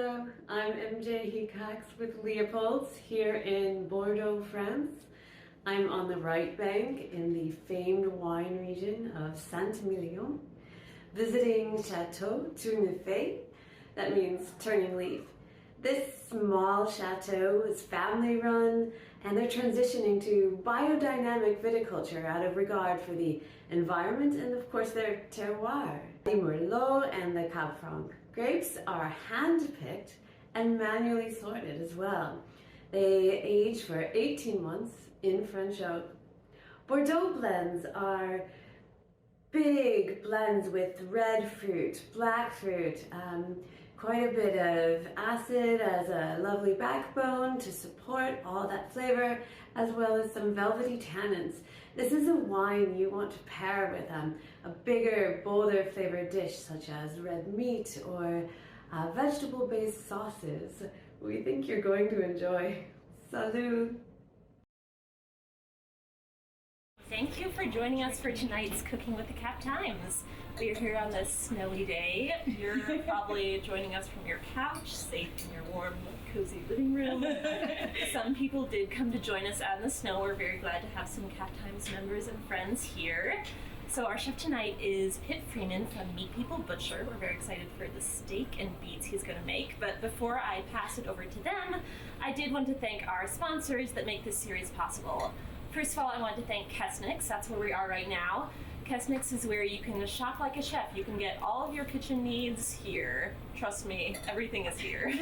Hello, I'm MJ Hikax with Leopold's here in Bordeaux, France. I'm on the right bank in the famed wine region of Saint-Emilion, visiting Chateau Tournefeuille, that means turning leaf. This small chateau is family run and they're transitioning to biodynamic viticulture out of regard for the environment and of course their terroir. The Merlot and the Cab Franc grapes are hand-picked and manually sorted as well. They age for 18 months in French oak. Bordeaux blends are big blends with red fruit, black fruit, quite a bit of acid as a lovely backbone to support all that flavor, as well as some velvety tannins. This is a wine you want to pair with a bigger, bolder flavored dish such as red meat or vegetable-based sauces. We think you're going to enjoy. Salut! Thank you for joining us for tonight's Cooking with the Cap Times. We are here on this snowy day. You're probably joining us from your couch, safe in your warm, cozy living room. Some people did come to join us out in the snow. We're very glad to have some Cap Times members and friends here. So our chef tonight is Pip Freeman from Meat People Butcher. We're very excited for the steak and beets he's going to make. But before I pass it over to them, I did want to thank our sponsors that make this series possible. First of all, I want to thank Kesnick's. That's where we are right now. Kesnick's is where you can shop like a chef. You can get all of your kitchen needs here. Trust me, everything is here.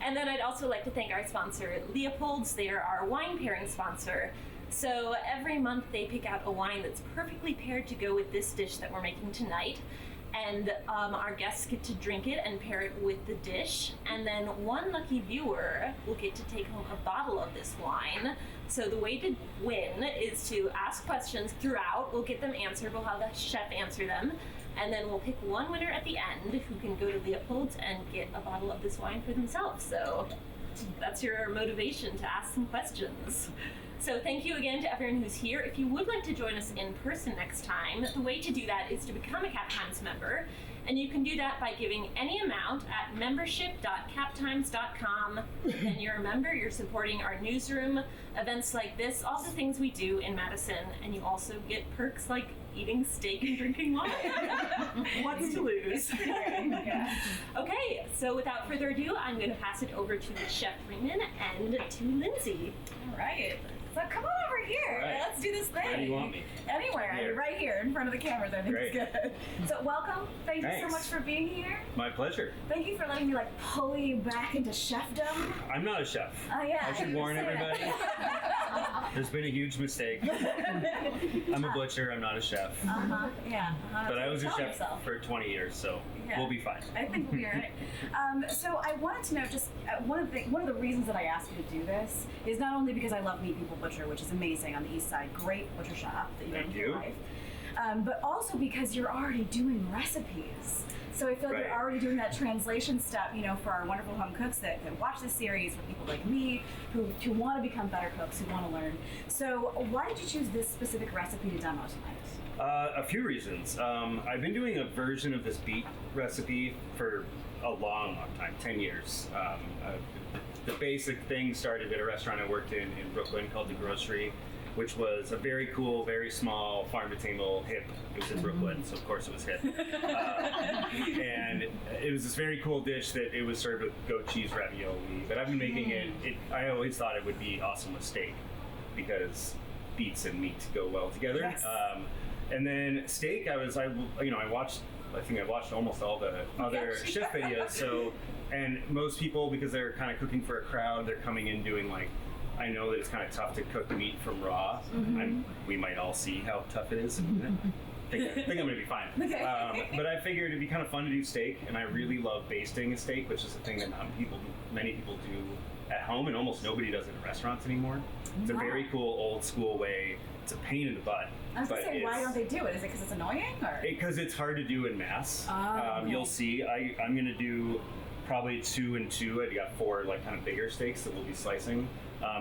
And then I'd also like to thank our sponsor, Leopold's. They are our wine pairing sponsor. So every month they pick out a wine that's perfectly paired to go with this dish that we're making tonight. And our guests get to drink it and pair it with the dish. And then one lucky viewer will get to take home a bottle of this wine. So the way to win is to ask questions throughout. We'll get them answered. We'll have the chef answer them. And then we'll pick one winner at the end who can go to Leopold's and get a bottle of this wine for themselves. So that's your motivation to ask some questions. So thank you again to everyone who's here. If you would like to join us in person next time, the way to do that is to become a Cap Times member. And you can do that by giving any amount at membership.captimes.com. When you're a member, you're supporting our newsroom, events like this, all the things we do in Madison. And you also get perks like eating steak and drinking wine. What's to lose? Okay, so without further ado, I'm going to pass it over to Chef Freeman and to Lindsay. All right. So come on over here. Right. Let's do this thing. Where do you want me? Anywhere. Here. Right here in front of the cameras. I think Great. it's good. So welcome. Thank you so Thanks. much for being here. My pleasure. Thank you for letting me pull you back into chefdom. I'm not a chef. Oh yeah. I should warn everybody. There's been a huge mistake. I'm a butcher. I'm not a chef. Yeah. But I was a Tell chef yourself. for 20 years, so Yeah. we'll be fine. I think we'll be all right. So I wanted to know just one of the reasons that I asked you to do this is not only because I love Meat People Butcher, which is amazing on the East Side, great butcher shop that you've Thank done in your you. life, but also because you're already doing recipes. So I feel like you're Right. already doing that translation step, for our wonderful home cooks that watch this series, for people like me who want to become better cooks, who want to learn. So why did you choose this specific recipe to demo tonight? A few reasons. I've been doing a version of this beet recipe for a long, long time, 10 years. The basic thing started at a restaurant I worked in Brooklyn called The Grocery, which was a very cool, very small, farm-to-table, hip. It was in Brooklyn, so of course it was hip. And it was this very cool dish that it was served with goat cheese ravioli. But I've been making it, I always thought it would be awesome with steak because beets and meat go well together. Yes. And then steak, I watched almost all the other chef videos. So, and most people, because they're kind of cooking for a crowd, they're coming in doing I know that it's kind of tough to cook meat from raw. We might all see how tough it is. I think I'm gonna be fine. Okay. But I figured it'd be kind of fun to do steak, and I really love basting a steak, which is a thing that many people do at home, and almost nobody does it in restaurants anymore. It's a very cool, old school way. It's a pain in the butt. I was going to say, why don't they do it? Is it because it's annoying? Because it's hard to do in mass. Okay. You'll see. I'm going to do probably 2 and 2. I got 4 kind of bigger steaks that we'll be slicing.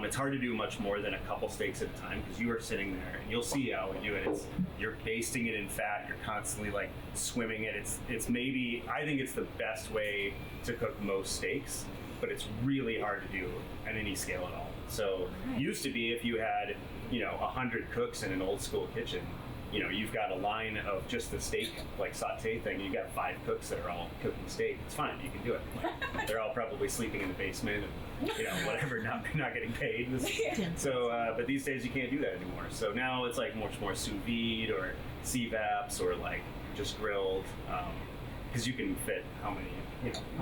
It's hard to do much more than a couple steaks at a time because you are sitting there and you'll see how we do it. You're basting it in fat. You're constantly like swimming it. It's maybe, I think it's the best way to cook most steaks, but it's really hard to do at any scale at all. So used to be if you had, 100 cooks in an old school kitchen, you've got a line of just the steak, like saute thing. You got 5 cooks that are all cooking steak. It's fine. You can do it. Like, they're all probably sleeping in the basement and, whatever, not getting paid. So, but these days you can't do that anymore. So now it's like much more sous vide or CVAPs or like just grilled. Because you can fit how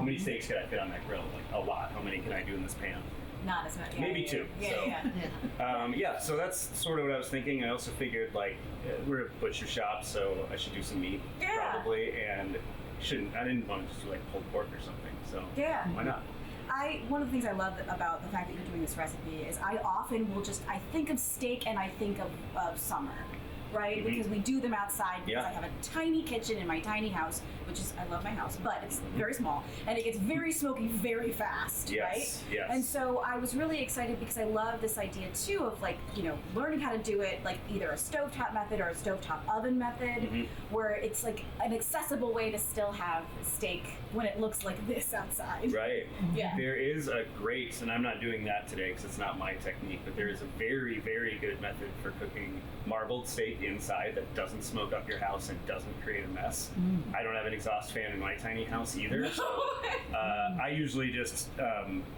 many steaks can I fit on that grill? Like a lot. How many can I do in this pan? Not as much. Maybe 2. So that's sort of what I was thinking. I also figured like we're a butcher shop, so I should do some meat probably, and I didn't want to just do like pulled pork or something. So why not? One of the things I love about the fact that you're doing this recipe is I often will I think of steak and I think of summer. Right? Mm-hmm. Because we do them outside because I have a tiny kitchen in my tiny house, which is, I love my house, but it's very small and it gets very smoky very fast, right? Yes. And so I was really excited because I love this idea too of like, learning how to do it like either a stovetop method or a stovetop oven method, where it's like an accessible way to still have steak when it looks like this outside. Right. Yeah. There is a great, and I'm not doing that today because it's not my technique, but there is a very, very good method for cooking marbled steak inside that doesn't smoke up your house and doesn't create a mess. I don't have an exhaust fan in my tiny house either, so I usually just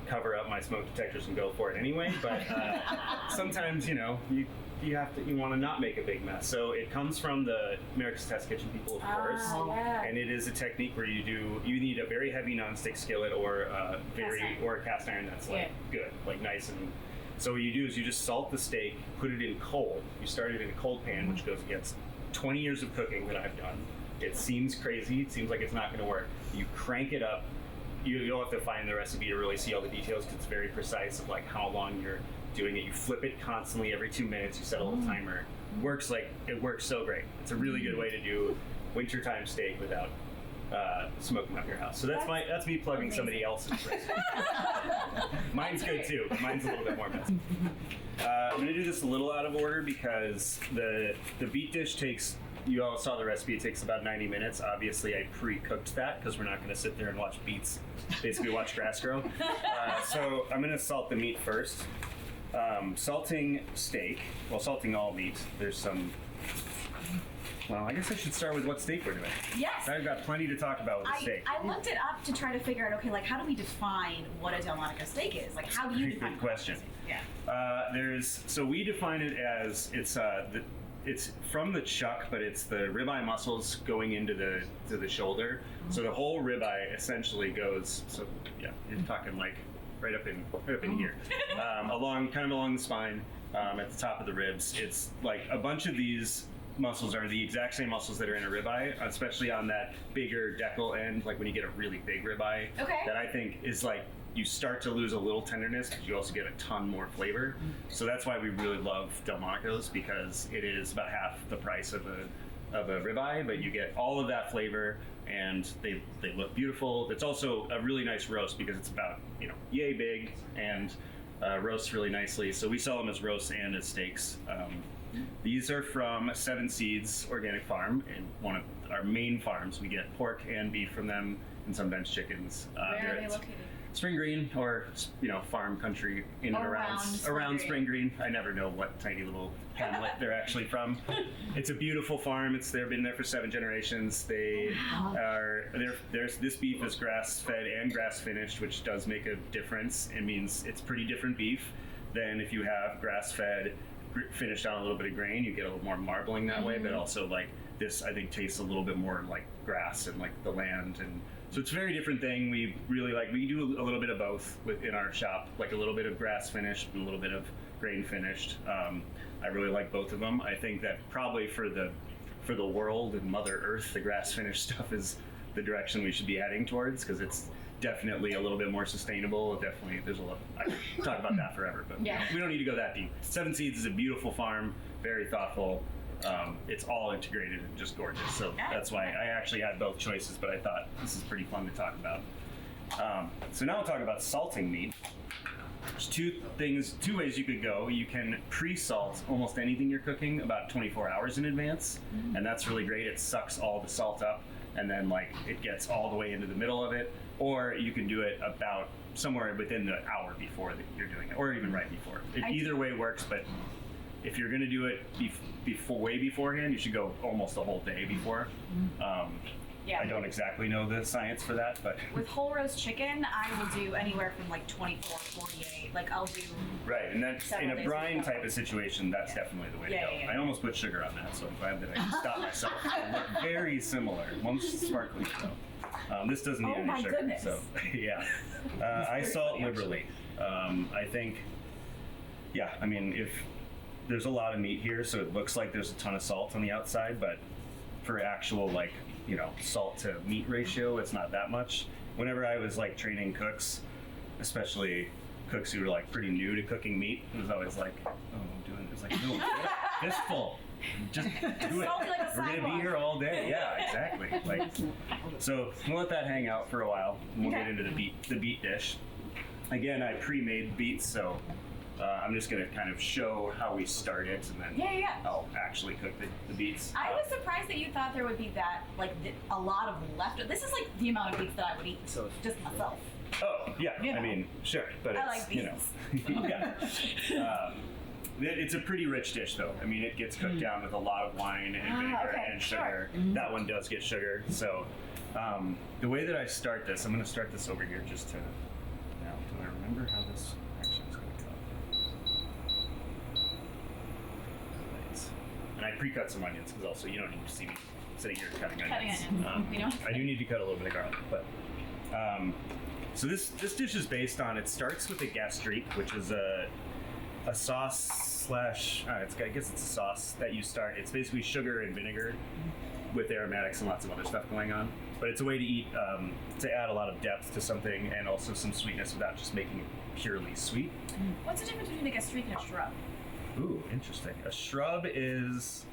cover up my smoke detectors and go for it anyway, but sometimes, you want to not make a big mess. So it comes from the America's Test Kitchen people, of course, and it is a technique where you need a very heavy nonstick skillet or a cast iron that's like good, like nice. And so what you do is you just salt the steak, put it in cold. You start it in a cold pan, which goes against 20 years of cooking that I've done. It seems crazy. It seems like it's not going to work. You crank it up. You'll have to find the recipe to really see all the details because it's very precise of like how long you're doing it. You flip it constantly every 2 minutes. You set a little timer. It works so great. It's a really good way to do wintertime steak without smoking up your house. So that's me plugging somebody else's recipe. Mine's good too, but mine's a little bit more messy. I'm gonna do this a little out of order because the beet dish takes, you all saw the recipe, it takes about 90 minutes. Obviously I pre-cooked that because we're not gonna sit there and watch beets, basically watch grass grow. So I'm gonna salt the meat first. Salting steak, salting all meat, there's some. Well, I guess I should start with what steak we're doing. Yes. I've got plenty to talk about with the steak. I looked it up to try to figure out, okay, like how do we define what a Delmonico steak is? Like how do you define Good question. Yeah. So we define it as it's from the chuck, but it's the ribeye muscles going into the shoulder. So the whole ribeye essentially goes. So yeah, you're talking like right up in here, along the spine, at the top of the ribs. It's like a bunch of these muscles are the exact same muscles that are in a ribeye, especially on that bigger decal end, like when you get a really big ribeye. Okay. That I think is like, you start to lose a little tenderness because you also get a ton more flavor. So that's why we really love Delmonicos, because it is about half the price of a ribeye, but you get all of that flavor and they look beautiful. It's also a really nice roast because it's about, yay big and roasts really nicely. So we sell them as roasts and as steaks. These are from Seven Seeds Organic Farm, and one of our main farms. We get pork and beef from them, and sometimes chickens. Where are they located? Spring Green, or farm country in and around Spring Green. I never know what tiny little hamlet they're actually from. It's a beautiful farm. They've been there for 7 generations. This beef is grass fed and grass finished, which does make a difference. It means it's pretty different beef than if you have grass fed, finished on a little bit of grain. You get a little more marbling that way, but also like this, I think, tastes a little bit more like grass and like the land, and so it's a very different thing. We really we do a little bit of both in our shop, like a little bit of grass finished and a little bit of grain finished. I really like both of them. I think that probably for the world and Mother Earth, the grass finished stuff is the direction we should be heading towards, because it's definitely a little bit more sustainable. Definitely, there's a lot. I could talk about that forever, but we don't need to go that deep. Seven Seeds is a beautiful farm, very thoughtful. It's all integrated and just gorgeous. So that's why I actually had both choices, but I thought this is pretty fun to talk about. So now we'll talk about salting meat. There's two ways you could go. You can pre-salt almost anything you're cooking about 24 hours in advance, and that's really great. It sucks all the salt up, and then like it gets all the way into the middle of it. Or you can do it about somewhere within the hour before that you're doing it, or even right before. Either way works, but if you're going to do it way beforehand, you should go almost a whole day before. Yeah. I don't exactly know the science for that, but with whole roast chicken, I will do anywhere from like 24, 48. Like I'll do. Right, and that's in a brine type of situation. That's definitely the way to go. Yeah. I almost put sugar on that, so I'm glad that I can stop myself. They look very similar. One's sparkling though. This doesn't need any sugar, goodness. so yeah. I salt liberally. I think, yeah. I mean, if there's a lot of meat here, so it looks like there's a ton of salt on the outside, but for actual like, you know, salt to meat ratio, it's not that much. Whenever I was like training cooks, especially cooks who were like pretty new to cooking meat, it was always like, oh, I'm doing this. Like, no, fistful. Just do it. Like We're gonna be here all day. Yeah, exactly. Like, so we'll let that hang out for a while. And we'll get into the beet dish. Again, I pre-made beets, so I'm just gonna kind of show how we start it, and then I'll actually cook the beets. I was surprised that you thought there would be that a lot of left. This is like the amount of beets that I would eat just myself. Oh yeah, You know. I mean, sure, but I it's, like beets. you know, yeah. It's a pretty rich dish, though. I mean, it gets cooked down with a lot of wine and vinegar and sugar. Sure. That one does get sugar. So the way that I start this, I'm going to start this over here just to. Now, do I remember how this actually is going to go? Right. And I pre-cut some onions because also you don't need to see me sitting here cutting onions. I do need to cut a little bit of garlic, but. So this dish is based on. It starts with a gastrique, which is a sauce slash. I guess it's a sauce that you start. It's basically sugar and vinegar with aromatics and lots of other stuff going on. But it's a way to eat to add a lot of depth to something and also some sweetness without just making it purely sweet. What's the difference between a gastrique and a shrub? Ooh, interesting. A shrub is.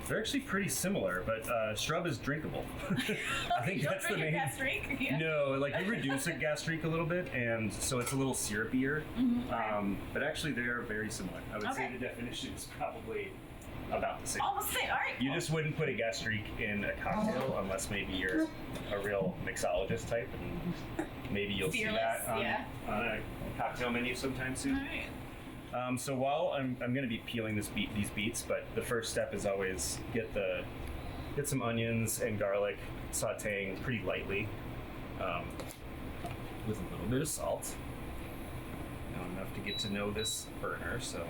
They're actually pretty similar, but shrub is drinkable. I think that's the main. Gastrique? Yeah. No, like you reduce a gastrique a little bit, and so it's a little syrupier. But actually, they are very similar. I would say the definition is probably about the same. Almost the same. All right. You just wouldn't put a gastrique in a cocktail unless maybe you're a real mixologist type, and maybe you'll see that on a cocktail menu sometime soon. All right. So while I'm going to be peeling these beets, but the first step is always get some onions and garlic, sautéing pretty lightly with a little bit of salt. Not enough to get to know this burner, so.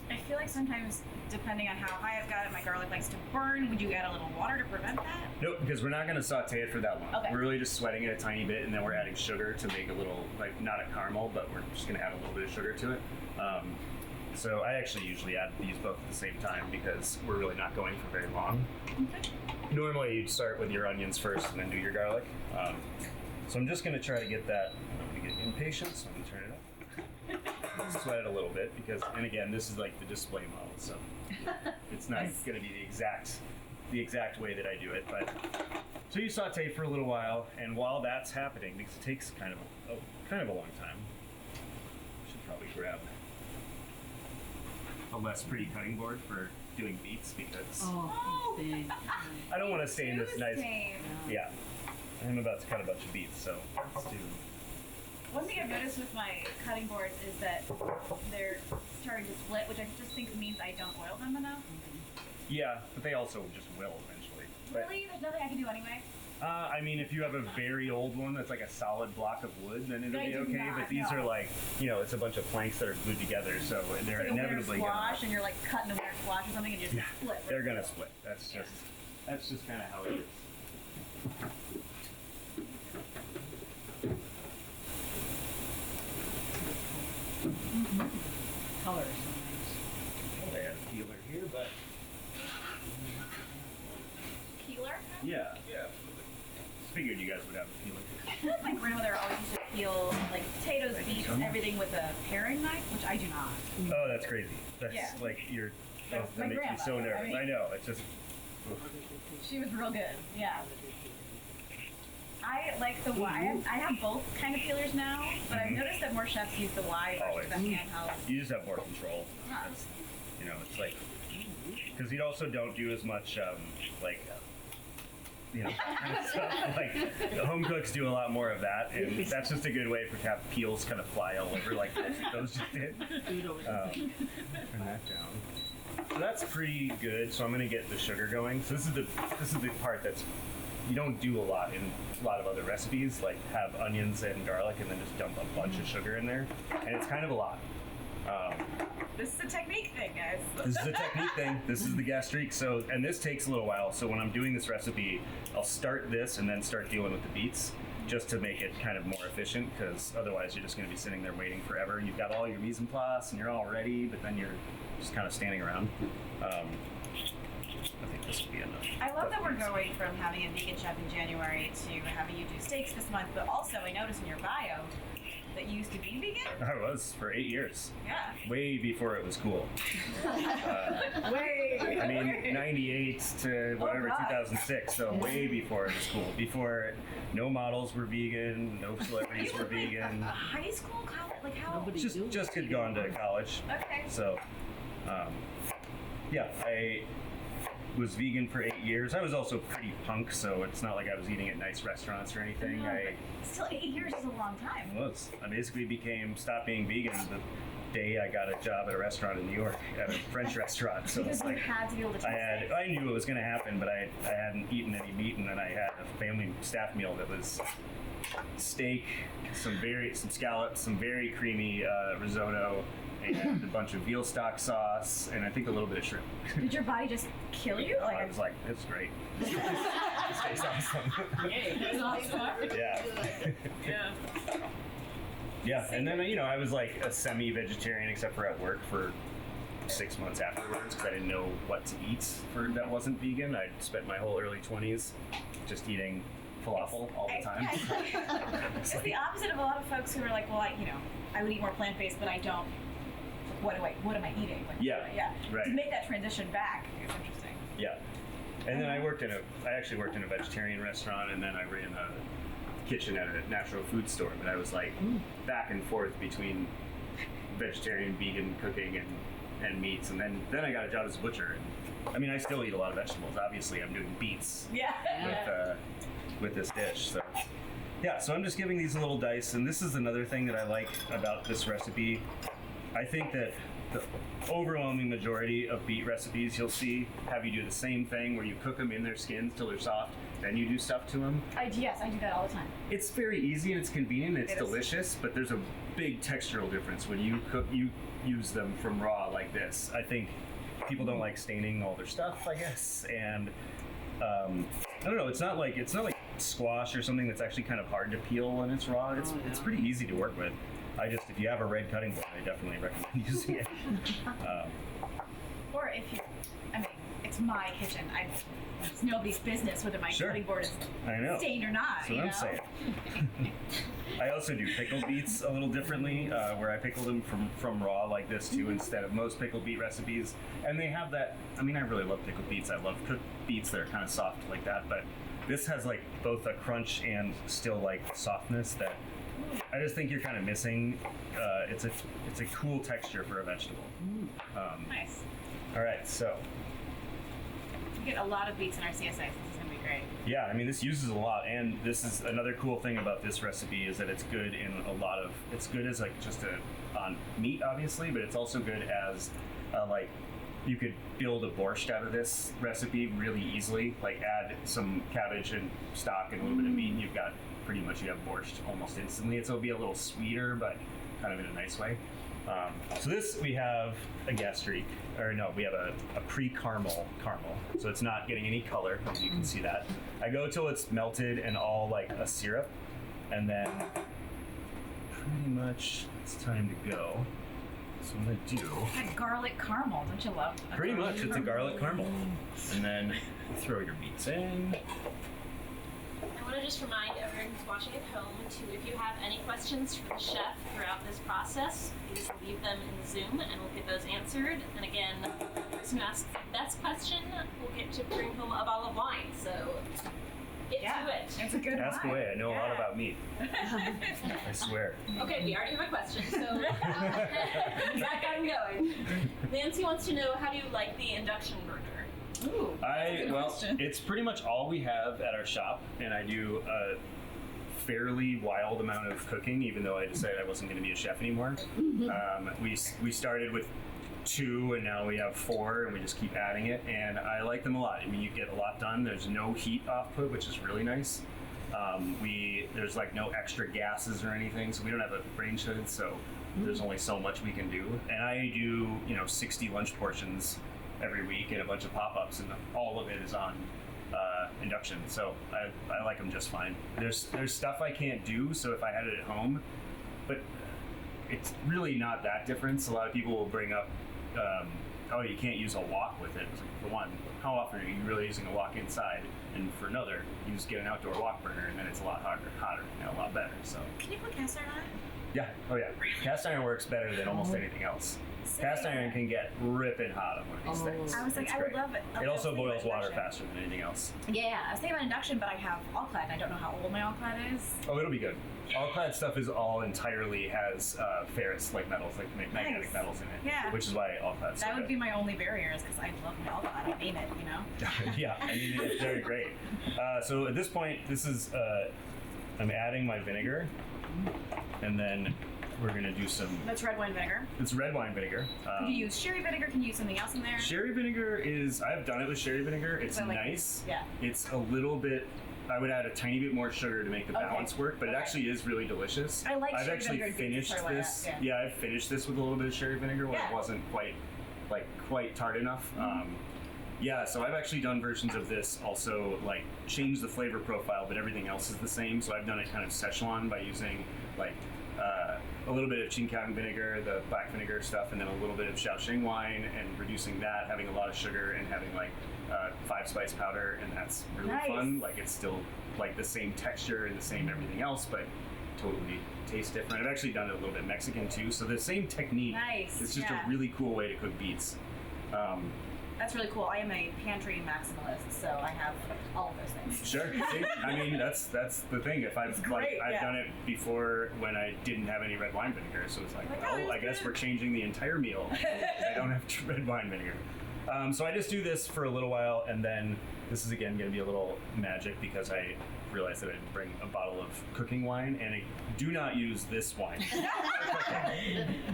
I feel like sometimes, depending on how high I've got it, my garlic likes to burn. Would you add a little water to prevent that? Nope, because we're not going to saute it for that long. Okay. We're really just sweating it a tiny bit, and then we're adding sugar to make a little, like not a caramel, but we're just going to add a little bit of sugar to it. So I actually usually add these both at the same time because we're really not going for very long. Okay. Normally you'd start with your onions first and then do your garlic. So I'm just going to try to get that. I'm going to get impatient, so I'm going to turn it up. Sweat it a little bit because, and again, this is like the display model, so it's not going to be the exact way that I do it. But so you saute for a little while, and while that's happening, because it takes kind of a long time, I should probably grab a less pretty cutting board for doing beets because I don't want to stay in this nice. Yeah, I'm about to cut a bunch of beets, so let's do. One thing I've noticed with my cutting boards is that they're starting to split, which I just think means I don't oil them enough. Yeah, but they also just will eventually. Really? There's nothing I can do anyway? I mean, if you have a very old one that's like a solid block of wood, then it'll be okay. But these are like, it's a bunch of planks that are glued together, so they're like inevitably a weird squash, and you're like cutting a weird squash or something, and you just split. They're gonna split. That's just kind of how it is. Colors. I had a peeler here, but Peeler? yeah. Figured you guys would have a peeler. I feel like my grandmother always used to peel like potatoes, beets, everything with a paring knife, which I do not. Oh, that's crazy. That's like that makes me so nervous. I know. It's just. She was real good. Yeah. I like the Y. I have both kind of peelers now, but I've noticed that more chefs use the Y versus the handheld. You just have more control. It's, you know, it's like, because you also don't do as much, stuff. Like, the home cooks do a lot more of that, and that's just a good way for to have peels kind of fly all over like those just did. Turn that down. So that's pretty good. So I'm gonna get the sugar going. So this is the part that's you don't do a lot in a lot of other recipes, like have onions and garlic and then just dump a bunch of sugar in there, and it's kind of a lot. This is a technique thing, guys. This is a technique thing. This is the gastrique. So, and this takes a little while. So when I'm doing this recipe, I'll start this and then start dealing with the beets, just to make it kind of more efficient, because otherwise you're just going to be sitting there waiting forever. You've got all your mise en place and you're all ready, but then you're just kind of standing around. I think this will be enough. I love that we're going from having a vegan chef in January to having you do steaks this month, but also I noticed in your bio that you used to be vegan? I was for 8 years. Yeah. Way before it was cool. Way. I mean, 98 to whatever, 2006, so way before it was cool. Before no models were vegan, no celebrities were vegan. High school, college, like how? Just had gone to college. Okay. So, yeah, I was vegan for 8 years. I was also pretty punk, so it's not like I was eating at nice restaurants or anything. No, still 8 years is a long time. I basically stopped being vegan the day I got a job at a restaurant in New York, at a French restaurant. So because it's like you had to be able to taste I knew it was going to happen, but I hadn't eaten any meat, and then I had a family staff meal that was steak, some scallops, some very creamy risotto, and a bunch of veal stock sauce, and I think a little bit of shrimp. Did your body just kill you? Like I was like, it's great. This tastes awesome. Yeah. Yeah, and then I was like a semi-vegetarian except for at work for 6 months afterwards because I didn't know what to eat that wasn't vegan. I spent my whole early 20s just eating falafel all the time. It's the opposite of a lot of folks who are like, well, I would eat more plant-based, but I don't. What am I eating? Like, yeah. Right. To make that transition back is interesting. Yeah. And then I actually worked in a vegetarian restaurant, and then I ran a kitchen at a natural food store. But I was like back and forth between vegetarian, vegan cooking and meats, and then I got a job as a butcher. And, I mean, I still eat a lot of vegetables. Obviously, I'm doing beets with this dish. So yeah, so I'm just giving these a little dice, and this is another thing that I like about this recipe. I think that the overwhelming majority of beet recipes you'll see have you do the same thing where you cook them in their skins till they're soft, then you do stuff to them. Yes, I do that all the time. It's very easy and it's convenient and it's delicious, but there's a big textural difference when you use them from raw like this. I think people don't like staining all their stuff, I guess, and I don't know. It's not like squash or something that's actually kind of hard to peel when it's raw. It's pretty easy to work with. If you have a red cutting board, I definitely recommend using it. Or if it's my kitchen. It's nobody's business whether my cutting board is stained or not. That's what I'm saying. I also do pickled beets a little differently, where I pickle them from raw like this too, instead of most pickled beet recipes. And they have that. I mean, I really love pickled beets. I love cooked beets that are kind of soft like that. But this has like both a crunch and still like softness that I just think you're kind of missing. It's a cool texture for a vegetable. Nice. All right, so we get a lot of beets in our CSI. This is gonna be great. Yeah, I mean this uses a lot, and this is another cool thing about this recipe is that it's good in it's good as like just on meat obviously, but it's also good as like you could build a borscht out of this recipe really easily. Like add some cabbage and stock and a little bit of meat, and you have borscht almost instantly. It'll be a little sweeter, but kind of in a nice way. So this, we have a gastrique, we have a pre-caramel caramel. So it's not getting any color, as you can see that. I go till it's melted and all like a syrup, and then pretty much it's time to go. So I'm gonna do that garlic caramel, don't you love? Pretty much, it's a garlic caramel. And then throw your beets in. I want to just remind everyone who's watching at home to, if you have any questions for the chef throughout this process, please leave them in the Zoom and we'll get those answered. And again, the person who asks the best question will get to bring home a bottle of wine. So Get to it. It's a good Ask wine. away. I know a lot about meat. I swear. Okay, we already have a question, so that got him going. Nancy wants to know, how do you like the induction burger? Ooh, that's a good question. It's pretty much all we have at our shop, and I do a fairly wild amount of cooking, even though I decided I wasn't going to be a chef anymore. We started with 2, and now we have 4, and we just keep adding it, and I like them a lot. I mean, you get a lot done. There's no heat output, which is really nice. There's like no extra gases or anything, so we don't have a range hood, so there's only so much we can do. And I do 60 lunch portions every week and a bunch of pop-ups, and all of it is on induction, so I like them just fine. There's stuff I can't do, so if I had it at home, but it's really not that different. A lot of people will bring up, oh, you can't use a wok with it. For one, how often are you really using a wok inside? And for another, you just get an outdoor wok burner, and then it's a lot hotter and a lot better. So Can you put cast iron on it? yeah, oh yeah, cast iron works better than almost anything else. Cast iron can get ripping hot on one of these things. I was like, It's I would great. love it. It also boils water induction. faster than anything else. Yeah, I was thinking about induction, but I have all-clad, and I don't know how old my all-clad is. Oh, it'll be good. All-clad stuff is all entirely has ferrous like metals, like magnetic Nice. metals in it. Yeah. Which is why all-clad's so That would good. be my only barrier, is because I love my all-clad. I name it, Yeah, I mean, it's very great. So at this point, this is I'm adding my vinegar, and then we're gonna do some. That's red wine vinegar. It's red wine vinegar. Could you use sherry vinegar? Can you use something else in there? Sherry vinegar is. I've done it with sherry vinegar. It's I like- nice. yeah. It's a little bit. I would add a tiny bit more sugar to make the Okay. balance work, but it Okay. actually is really delicious. I like I've sherry actually vinegar and finished beets, sorry, this. yeah. I've finished this with a little bit of sherry vinegar when Yeah. it wasn't quite tart enough. Yeah, so I've actually done versions of this also, like change the flavor profile, but everything else is the same. So I've done it kind of Szechuan by using like a little bit of Qingkang vinegar, the black vinegar stuff, and then a little bit of Shaoxing wine, and reducing that, having a lot of sugar, and having like 5 spice powder, and that's really Nice. fun. Like it's still like the same texture and the same everything else, but totally tastes different. I've actually done it a little bit Mexican too, so the same technique. Nice, It's just yeah. a really cool way to cook beets. That's really cool. I am a pantry maximalist, so I have all of those things. Sure. See, I mean, that's the thing. If I've great, I've yeah. done it before when I didn't have any red wine vinegar, so it's like, Like, well, oh, I guess good. we're changing the entire meal. I don't have red wine vinegar. So I just do this for a little while, and then this is again going to be a little magic because I realized that I didn't bring a bottle of cooking wine, and I do not use this wine.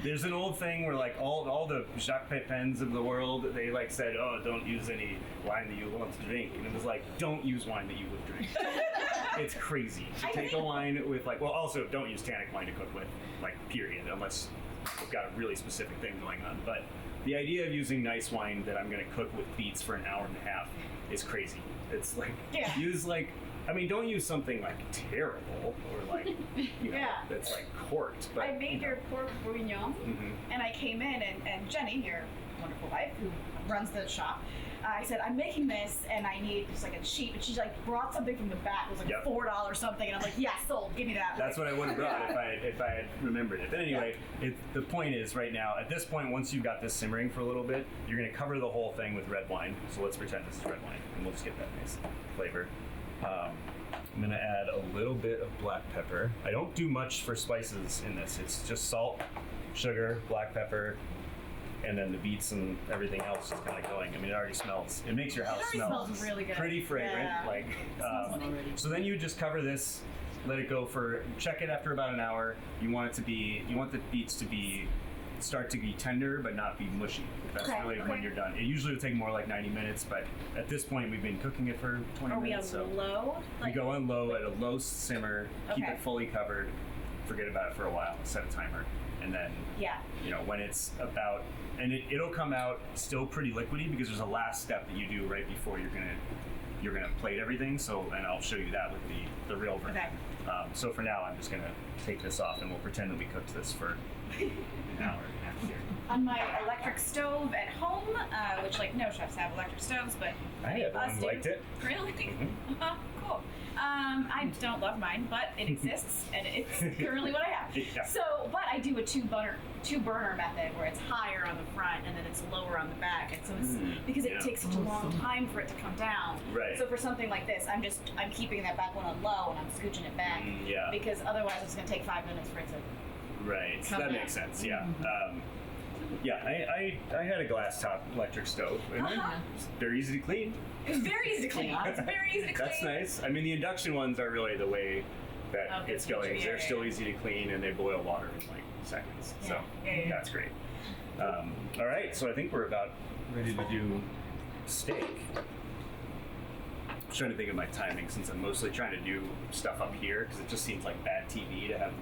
There's an old thing where like all the Jacques Pepins of the world, they like said, oh, don't use any wine that you want to drink, and it was like, don't use wine that you would drink. It's crazy to take a wine with like, well, also don't use tannic wine to cook with, like, period, unless you've got a really specific thing going on. But the idea of using nice wine that I'm going to cook with beets for an hour and a half is crazy. It's like, Yeah. use like, I mean, don't use something like terrible or like, Yeah. that's like corked. But I made your pork bourguignon, Mhm. and I came in, and Jenny, your wonderful wife, who runs the shop, I said, I'm making this, and I need just like a sheet. And she like brought something from the back. It was like Yep. $4 something, and I'm like, yeah, sold. Give me that. That's what I would have brought if I had remembered it. But anyway, the point is right now, at this point, once you've got this simmering for a little bit, you're going to cover the whole thing with red wine. So let's pretend this is red wine, and we'll just get that nice flavor. I'm going to add a little bit of black pepper. I don't do much for spices in this. It's just salt, sugar, black pepper, and then the beets and everything else is kind of going. I mean, it already smells. It makes your house already smell smells really good. pretty fragrant. Yeah. Like, so then you just cover this, let it go for, check it after about an hour. You want the beets to start to be tender but not be mushy. That's Okay, really when okay. you're done. It usually will take more like 90 minutes, but at this point we've been cooking it for 20 Are we minutes. on low? We go on low at a low simmer, keep Okay. it fully covered, forget about it for a while, set a timer, and then Yeah. when it's about, and it'll come out still pretty liquidy because there's a last step that you do right before you're gonna plate everything. So, and I'll show you that with the real version. Okay. So for now, I'm just gonna take this off, and we'll pretend that we cooked this for an hour and a half here. On my electric stove at home, which like no chefs have electric stoves, but I have us one, do. liked it. Really? Mhm. Cool. I don't love mine, but it exists, and it's currently what I have. Yeah. So, but I do a two burner method where it's higher on the front and then it's lower on the back, and so it's because it takes such a long time for it to come down. Right. So for something like this, I'm keeping that back one on low and I'm scooching it back because otherwise it's going to take 5 minutes for it to. Right. Come That down. makes sense. Yeah. I had a glass top electric stove, and they're easy to clean. It's very easy to clean. It's very easy to clean. That's nice. I mean, the induction ones are really the way that it's going. They're still easy to clean, and they boil water in like seconds. So that's great. All right, so I think we're about ready to do steak. I'm trying to think of my timing since I'm mostly trying to do stuff up here because it just seems like bad TV to have.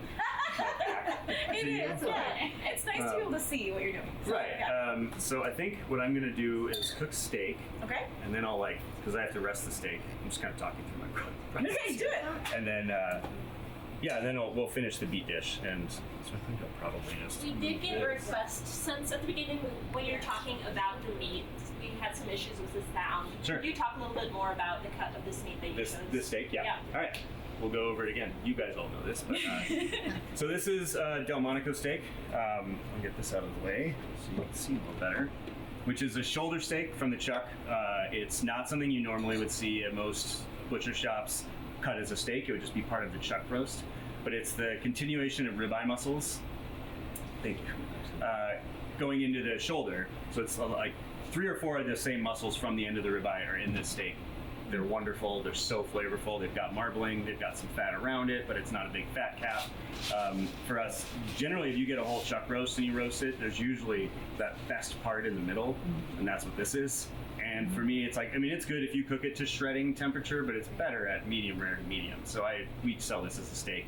It is. Yeah. It's nice to be able to see what you're doing. So, Right. Yeah. So I think what I'm gonna do is cook steak. Okay. And then I'll because I have to rest the steak. I'm just kind of talking through my process. Okay, do it. And then, we'll finish the beet dish. And so I think I'll probably just. We did get a request since at the beginning when you were talking about the meat. We had some issues with the sound. Sure. Could you talk a little bit more about the cut of this meat that you chose? This steak, yeah. All right. We'll go over it again. You guys all know this, but so this is Delmonico steak. I'll get this out of the way so you can see a little better. Which is a shoulder steak from the chuck. It's not something you normally would see at most butcher shops cut as a steak. It would just be part of the chuck roast. But it's the continuation of ribeye muscles. Thank you. Going into the shoulder. So it's like 3 or 4 of the same muscles from the end of the ribeye are in this steak. They're wonderful. They're so flavorful. They've got marbling. They've got some fat around it, but it's not a big fat cap. For us, generally, if you get a whole chuck roast and you roast it, there's usually that best part in the middle, and that's what this is. And for me, it's like, I mean, it's good if you cook it to shredding temperature, but it's better at medium rare to medium. So we sell this as a steak.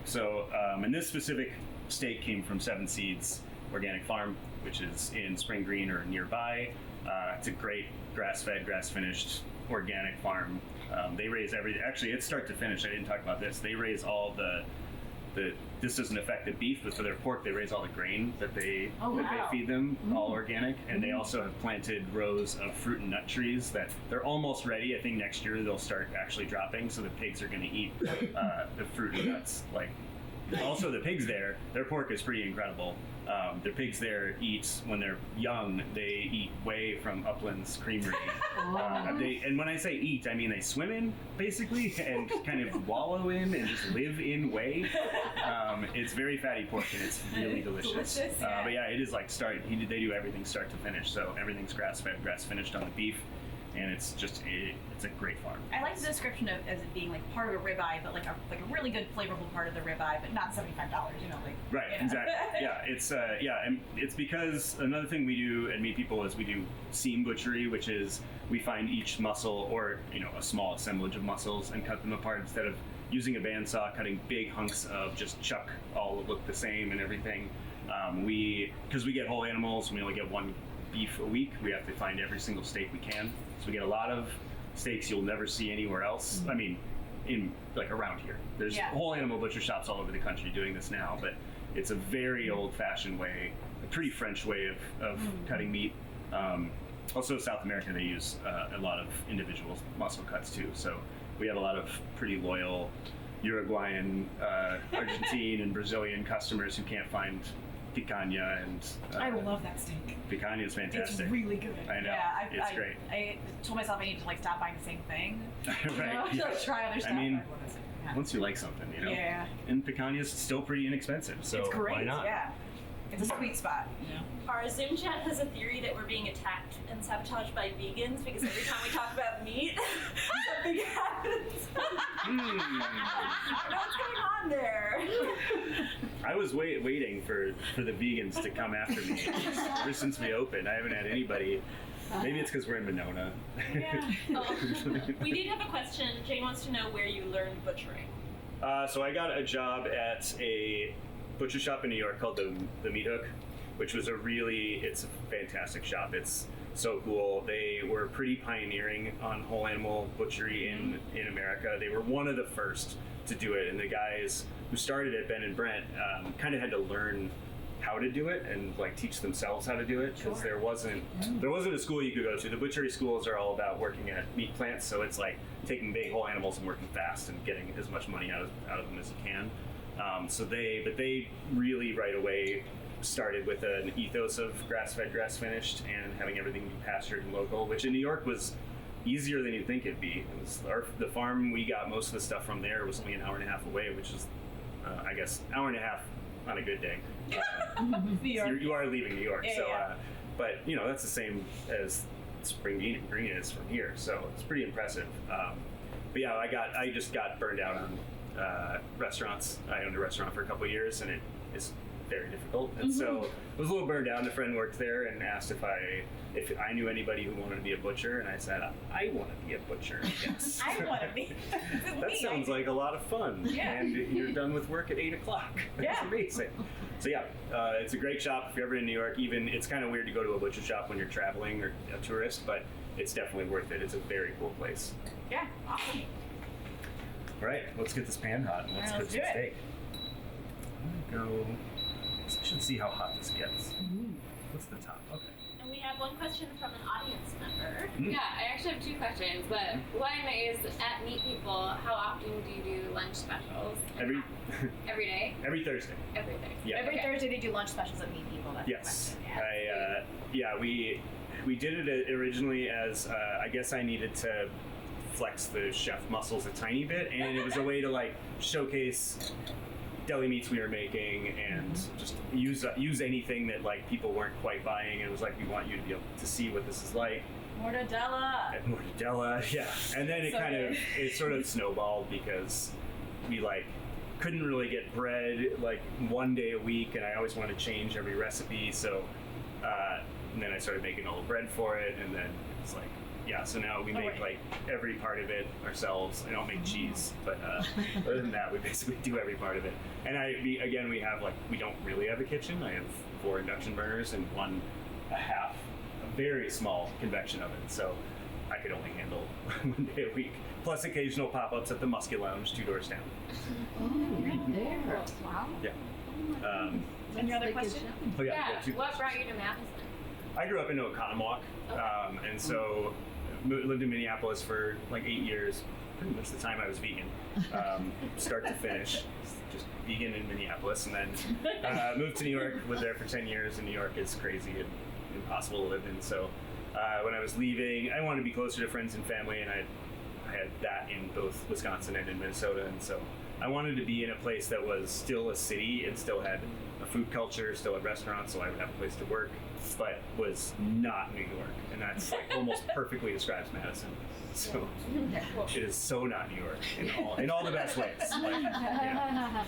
So, and this specific steak came from 7 Seeds Organic Farm, which is in Spring Green or nearby. It's a great grass-fed, grass-finished organic farm. They raise actually it's start to finish. I didn't talk about this. They raise all this doesn't affect the beef, but for their pork they raise all the grain that they feed them, all organic. And they also have planted rows of fruit and nut trees that they're almost ready. I think next year they'll start actually dropping, so the pigs are going to eat the fruit and nuts. Like also the pigs there, their pork is pretty incredible. The pigs there eat, when they're young, they eat whey from Upland's Creamery. And when I say eat, I mean they swim in, basically, and kind of wallow in and just live in whey. It's very fatty pork, and it's really delicious. But yeah, it is like they do everything start to finish, so everything's grass-fed, grass-finished on the beef. And it's a great farm. I like the description of as it being like part of a ribeye, but like a really good flavorful part of the ribeye, but not $75. You know, like right, exactly. Yeah, and it's because another thing we do at Meat People is we do seam butchery, which is we find each muscle or a small assemblage of muscles and cut them apart instead of using a bandsaw, cutting big hunks of just chuck all look the same and everything. Because we get whole animals, we only get 1 beef a week. We have to find every single steak we can. So we get a lot of steaks you'll never see anywhere else. I mean, in like around here. There's whole animal butcher shops all over the country doing this now, but it's a very old-fashioned way, a pretty French way of cutting meat. Also, South America, they use a lot of individual muscle cuts too. So we have a lot of pretty loyal Uruguayan, Argentine, and Brazilian customers who can't find picanha, and I love that steak. Picanha is fantastic. It's really good. I know. Yeah, it's great. I told myself I need to like stop buying the same thing. Right. To like try other stuff. I mean, once you like something, Yeah. And picanha is still pretty inexpensive, so it's great. why not? Yeah. It's a sweet spot. Our Zoom chat has a theory that we're being attacked and sabotaged by vegans because every time we talk about meat, something happens. I don't know what's going on there. I was waiting for the vegans to come after me ever since we opened. I haven't had anybody. Maybe it's because we're in Monona. Yeah. We did have a question. Jane wants to know where you learned butchering. So I got a job at a butcher shop in New York called the Meat Hook, which was it's a fantastic shop. It's so cool. They were pretty pioneering on whole animal butchery in America. They were one of the first to do it, and the guys who started it, Ben and Brent, kind of had to learn how to do it and like teach themselves how to do it, because there wasn't a school you could go to. The butchery schools are all about working at meat plants, so it's like taking big whole animals and working fast and getting as much money out of them as you can. So they really right away started with an ethos of grass-fed, grass-finished, and having everything be pastured and local, which in New York was easier than you'd think it'd be. It was the farm we got most of the stuff from there was only an hour and a half away, which is, I guess, hour and a half on a good day. New York. You are leaving New York, Yeah, so yeah. but that's the same as spring green is from here, so it's pretty impressive. But yeah, I just got burned out on restaurants. I owned a restaurant for a couple of years, and it is very difficult, and so I was a little burned out. And a friend worked there and asked if I knew anybody who wanted to be a butcher, and I said, I want to be a butcher. Yes. I want to be. That sounds like a lot of fun. Yeah. And you're done with work at 8 o'clock. That's Yeah. amazing. So yeah, it's a great shop if you're ever in New York. Even it's kind of weird to go to a butcher shop when you're traveling or a tourist, but it's definitely worth it. It's a very cool place. Yeah, awesome. All right, let's get this pan hot and let's All right, cook let's some do it. steak. I'm gonna go. I should see how hot this gets. What's the top? Okay. And we have one question from an audience member. Yeah, I actually have 2 questions, but one is at Meet People, how often do you do lunch specials? Every Every day? every Thursday. Every day. Yeah. Every Thursday they do lunch specials at Meet People. That's Yes. the question. We did it originally as I guess I needed to flex the chef muscles a tiny bit, and it was a way to like showcase deli meats we were making and just use anything that like people weren't quite buying. And it was like, we want you to be able to see what this is like. Mortadella. At Mortadella, yeah. And then So good. it sort of snowballed because we like couldn't really get bread like one day a week, and I always wanted to change every recipe. So and then I started making all the bread for it, and then it's like, yeah. So now we make right. like every part of it ourselves. I don't make cheese, but other than that, we basically do every part of it. And we have like, we don't really have a kitchen. I have 4 induction burners and a very small convection oven, so I could only handle 1 day a week, plus occasional pop-ups at the Musket Lounge 2 doors down. There. Wow. Yeah. Any other question? Oh yeah. Yeah, 2 what questions. brought you to Madison? I grew up in Oconomowoc, and so lived in Minneapolis for like 8 years, pretty much the time I was vegan, start to finish, just vegan in Minneapolis, and then moved to New York, lived there for 10 years, and New York is crazy and impossible to live in. So when I was leaving, I wanted to be closer to friends and family, and I had that in both Wisconsin and in Minnesota, and so I wanted to be in a place that was still a city and still had a food culture, still had restaurants, so I would have a place to work, but was not New York, and that's like almost perfectly describes Madison. So it is so not New York in all the best ways. Like, yeah.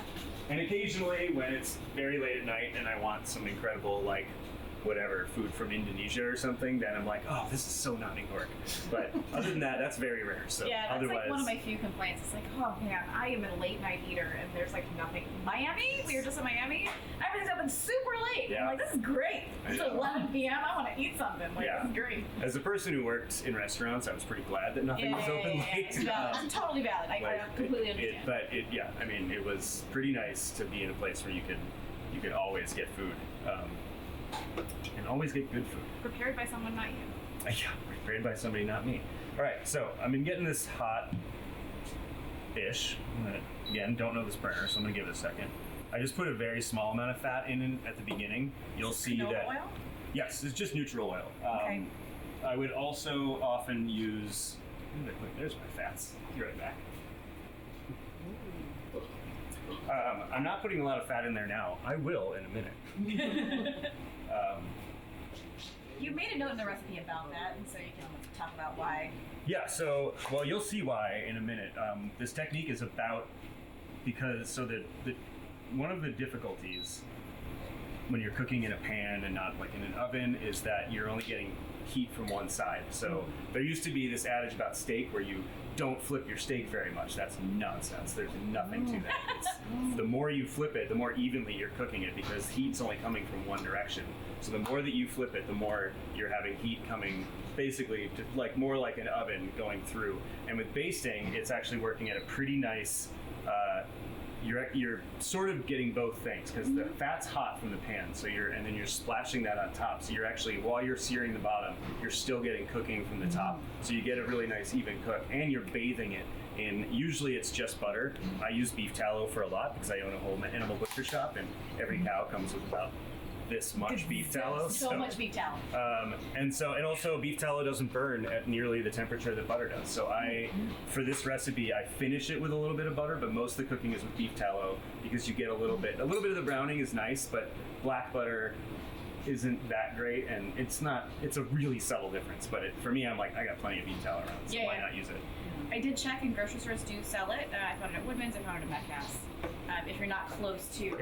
And occasionally, when it's very late at night and I want some incredible like whatever food from Indonesia or something, then I'm like, oh, this is so not New York. But other than that, that's very rare. So Yeah, that's otherwise, like one of my few complaints. It's like, oh man, I am a late night eater, and there's like nothing. Miami? We were just in Miami. Everything's open super late. Yeah. I'm like, this is great. It's I know. 11 p.m. I want to eat something. Like, Yeah. this is great. as a person who worked in restaurants, I was pretty glad that nothing was open late. It's valid. It's totally valid. I Like, completely understand. yeah, I mean, it was pretty nice to be in a place where you could always get food, and always get good food. Prepared by someone not you. Yeah, prepared by somebody, not me. All right, so I've been getting this hot-ish. Again, don't know this burner, so I'm gonna give it a second. I just put a very small amount of fat in at the beginning. You'll see Canola that. oil? Yes, it's just neutral oil. Okay. I would also often use. There's my fats. Be right back. I'm not putting a lot of fat in there now. I will in a minute. You made a note in the recipe about that, and so you can talk about why. Yeah, so, well, you'll see why in a minute. This technique is about, one of the difficulties when you're cooking in a pan and not like in an oven is that you're only getting heat from one side. So there used to be this adage about steak where you don't flip your steak very much. That's nonsense. There's nothing to that. The more you flip it, the more evenly you're cooking it because heat's only coming from one direction. So the more that you flip it, the more you're having heat coming basically to like more like an oven going through. And with basting, it's actually working at a pretty nice you're sort of getting both things because the fat's hot from the pan, so and then you're splashing that on top. So you're actually, while you're searing the bottom, you're still getting cooking from the top. So you get a really nice even cook, and you're bathing it in, usually it's just butter. I use beef tallow for a lot because I own a whole animal butcher shop, and every cow comes with about this much beef tallow. So much beef tallow. And also beef tallow doesn't burn at nearly the temperature that butter does. So for this recipe, I finish it with a little bit of butter, but most of the cooking is with beef tallow because you get a little bit of the browning is nice, but black butter isn't that great, and it's a really subtle difference. But for me, I'm like, I got plenty of beef tallow around, so why not use it? I did check, and grocery stores do sell it. I found it at Woodman's, I found it at Metcalfe's. If you're not close to,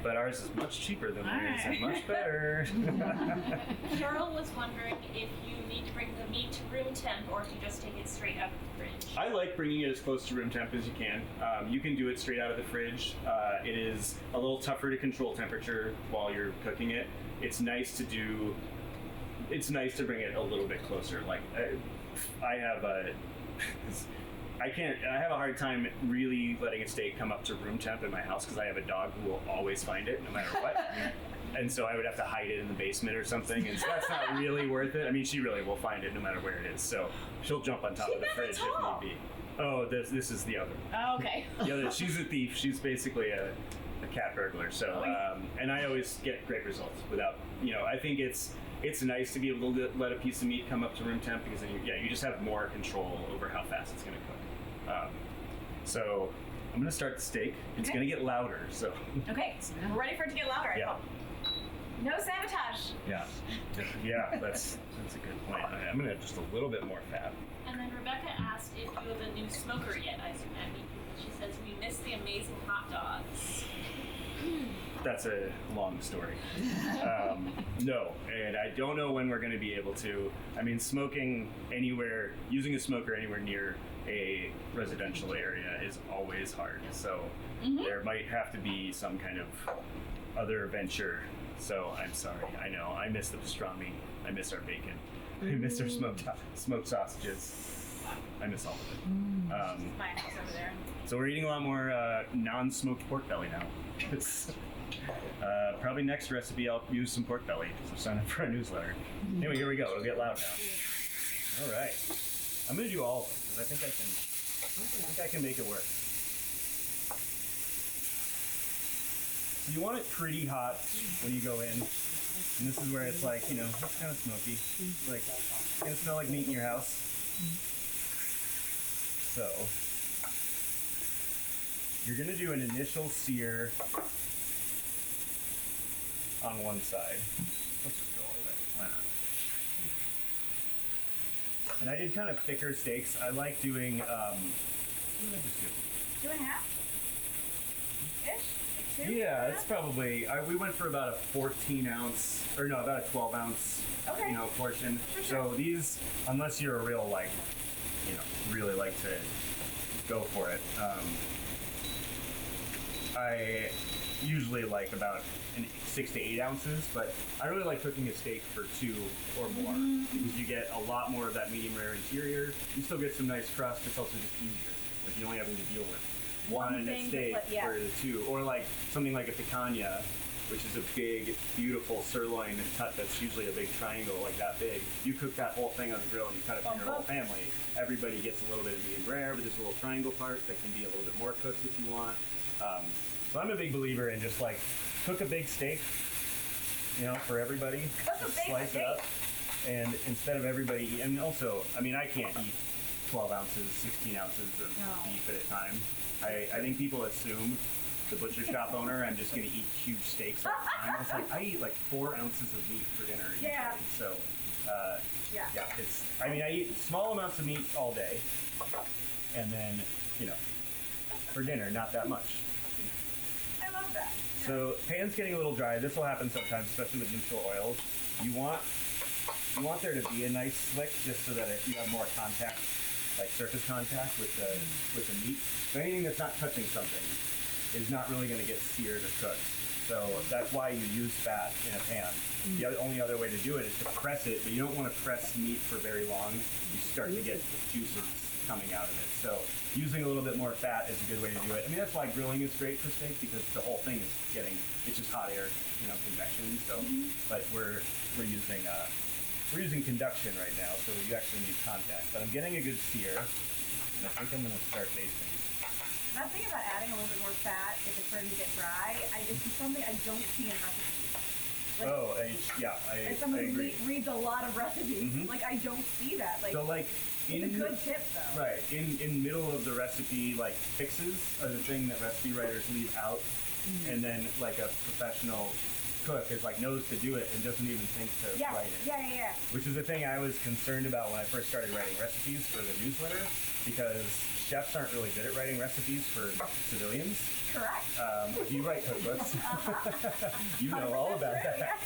but ours is much cheaper than theirs and much better. Carol was wondering if you need to bring the meat to room temp or if you just take it straight out of the fridge. I like bringing it as close to room temp as you can. You can do it straight out of the fridge. It is a little tougher to control temperature while you're cooking it. It's nice to bring it a little bit closer. Like I have a hard time really letting a steak come up to room temp in my house because I have a dog who will always find it no matter what. And so I would have to hide it in the basement or something, and so that's not really worth it. I mean, she really will find it no matter where it is, so she'll jump on top of the fridge if need be. Oh, this is the other. Oh, okay. The other, she's a thief. She's basically a cat burglar. So, and I always get great results without, I think it's nice to be able to let a piece of meat come up to room temp because then you just have more control over how fast it's going to cook. So I'm going to start the steak. It's going to get louder. So. Okay, so we're ready for it to get louder. Yeah. No sabotage. Yeah, that's a good point. I'm going to add just a little bit more fat. And then Rebecca asked if you have a new smoker yet. I assume that means she says we miss the amazing hot dogs. That's a long story. No, and I don't know when we're going to be able to. I mean, using a smoker anywhere near a residential area is always hard. So there might have to be some kind of other venture. So I'm sorry. I know. I miss the pastrami. I miss our bacon. I miss our smoked sausages. I miss all of it. My house over there. So we're eating a lot more non-smoked pork belly now. Probably next recipe I'll use some pork belly, so sign up for our newsletter. Anyway, here we go. It'll get loud now. All right. I'm going to do all of them because I think I can make it work. So you want it pretty hot when you go in. And this is where it's like, it's kind of smoky. It's like, it's going to smell like meat in your house. So you're going to do an initial sear on one side. Let's just go all the way. Why not? And I did kind of thicker steaks. I like doing, what did I just do? 2.5-ish? Like 2? Yeah, it's probably, we went for about a 14-ounce, or no, about a 12-ounce, portion. Sure. So these, unless you're a real, really like to go for it, I usually like about 6 to 8 ounces, but I really like cooking a steak for 2 or more because you get a lot more of that medium rare interior. You still get some nice crust. It's also just easier. Like you're only having to deal with one steak for the 2, or like something like a picanha, which is a big, beautiful sirloin cut that's usually a big triangle like that big. You cook that whole thing on the grill and you cut it for your whole family. Everybody gets a little bit of medium rare, but there's a little triangle part that can be a little bit more cooked if you want. So I'm a big believer in just like cook a big steak, for everybody. Slice it up, and instead of everybody eat, and also, I mean, I can't eat 12 ounces, 16 ounces of beef at a time. I think people assume the butcher shop owner, I'm just going to eat huge steaks all the time. It's like I eat like 4 ounces of meat for dinner usually. So I eat small amounts of meat all day, and then for dinner, not that much. I love that. So pan's getting a little dry. This will happen sometimes, especially with neutral oils. You want there to be a nice slick, just so that you have more contact, like surface contact with the meat. So anything that's not touching something is not really going to get seared or cooked. So that's why you use fat in a pan. The only other way to do it is to press it, but you don't want to press meat for very long. You start to get juices coming out of it. So using a little bit more fat is a good way to do it. I mean, that's why grilling is great for steak, because the whole thing is it's just hot air, convection. So, but we're using conduction right now, so you actually need contact. But I'm getting a good sear, and I think I'm going to start basting. I'm thinking about adding a little bit more fat if it's starting to get dry. This is something I don't see in recipes. As someone who reads a lot of recipes, I don't see that. It's a good tip, though. Right. In middle of the recipe, fixes are the thing that recipe writers leave out, and then a professional cook is knows to do it and doesn't even think to write it. Yeah. Which is the thing I was concerned about when I first started writing recipes for the newsletter, because chefs aren't really good at writing recipes for civilians. Correct. You write cookbooks. You know all about that.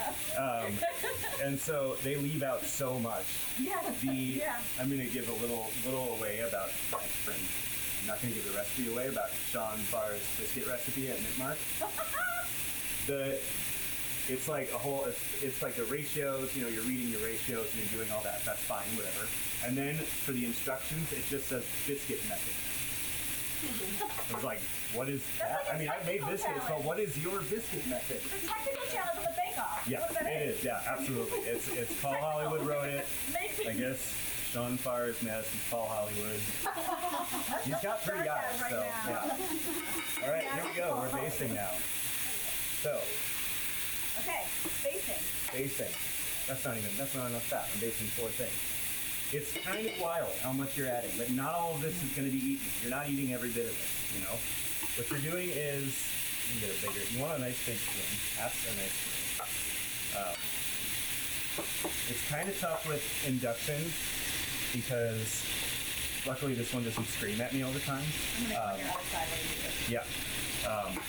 And so they leave out so much. I'm going to give a little away about my friend. I'm not going to give the recipe away about Sean Farr's biscuit recipe at Mitmark. It's the ratios, you're reading your ratios and you're doing all that. That's fine, whatever. And then for the instructions, it just says biscuit method. It's what is that? I mean, I made biscuits, but what is your biscuit method? It's a technical challenge of the bake-off. Yeah, it is. Yeah, absolutely. It's Paul Hollywood wrote it. I guess Sean Farr's mess is Paul Hollywood. He's got 3 guys, so yeah. All right, here we go. We're basting now. So. Okay, basting. That's not enough fat. I'm basting 4 things. It's kind of wild how much you're adding, but not all of this is going to be eaten. You're not eating every bit of it, What you're doing is, you get it bigger. You want a nice big spoon. That's a nice spoon. It's kind of tough with induction because luckily this one doesn't scream at me all the time. I'm going to come your other side later. Yeah.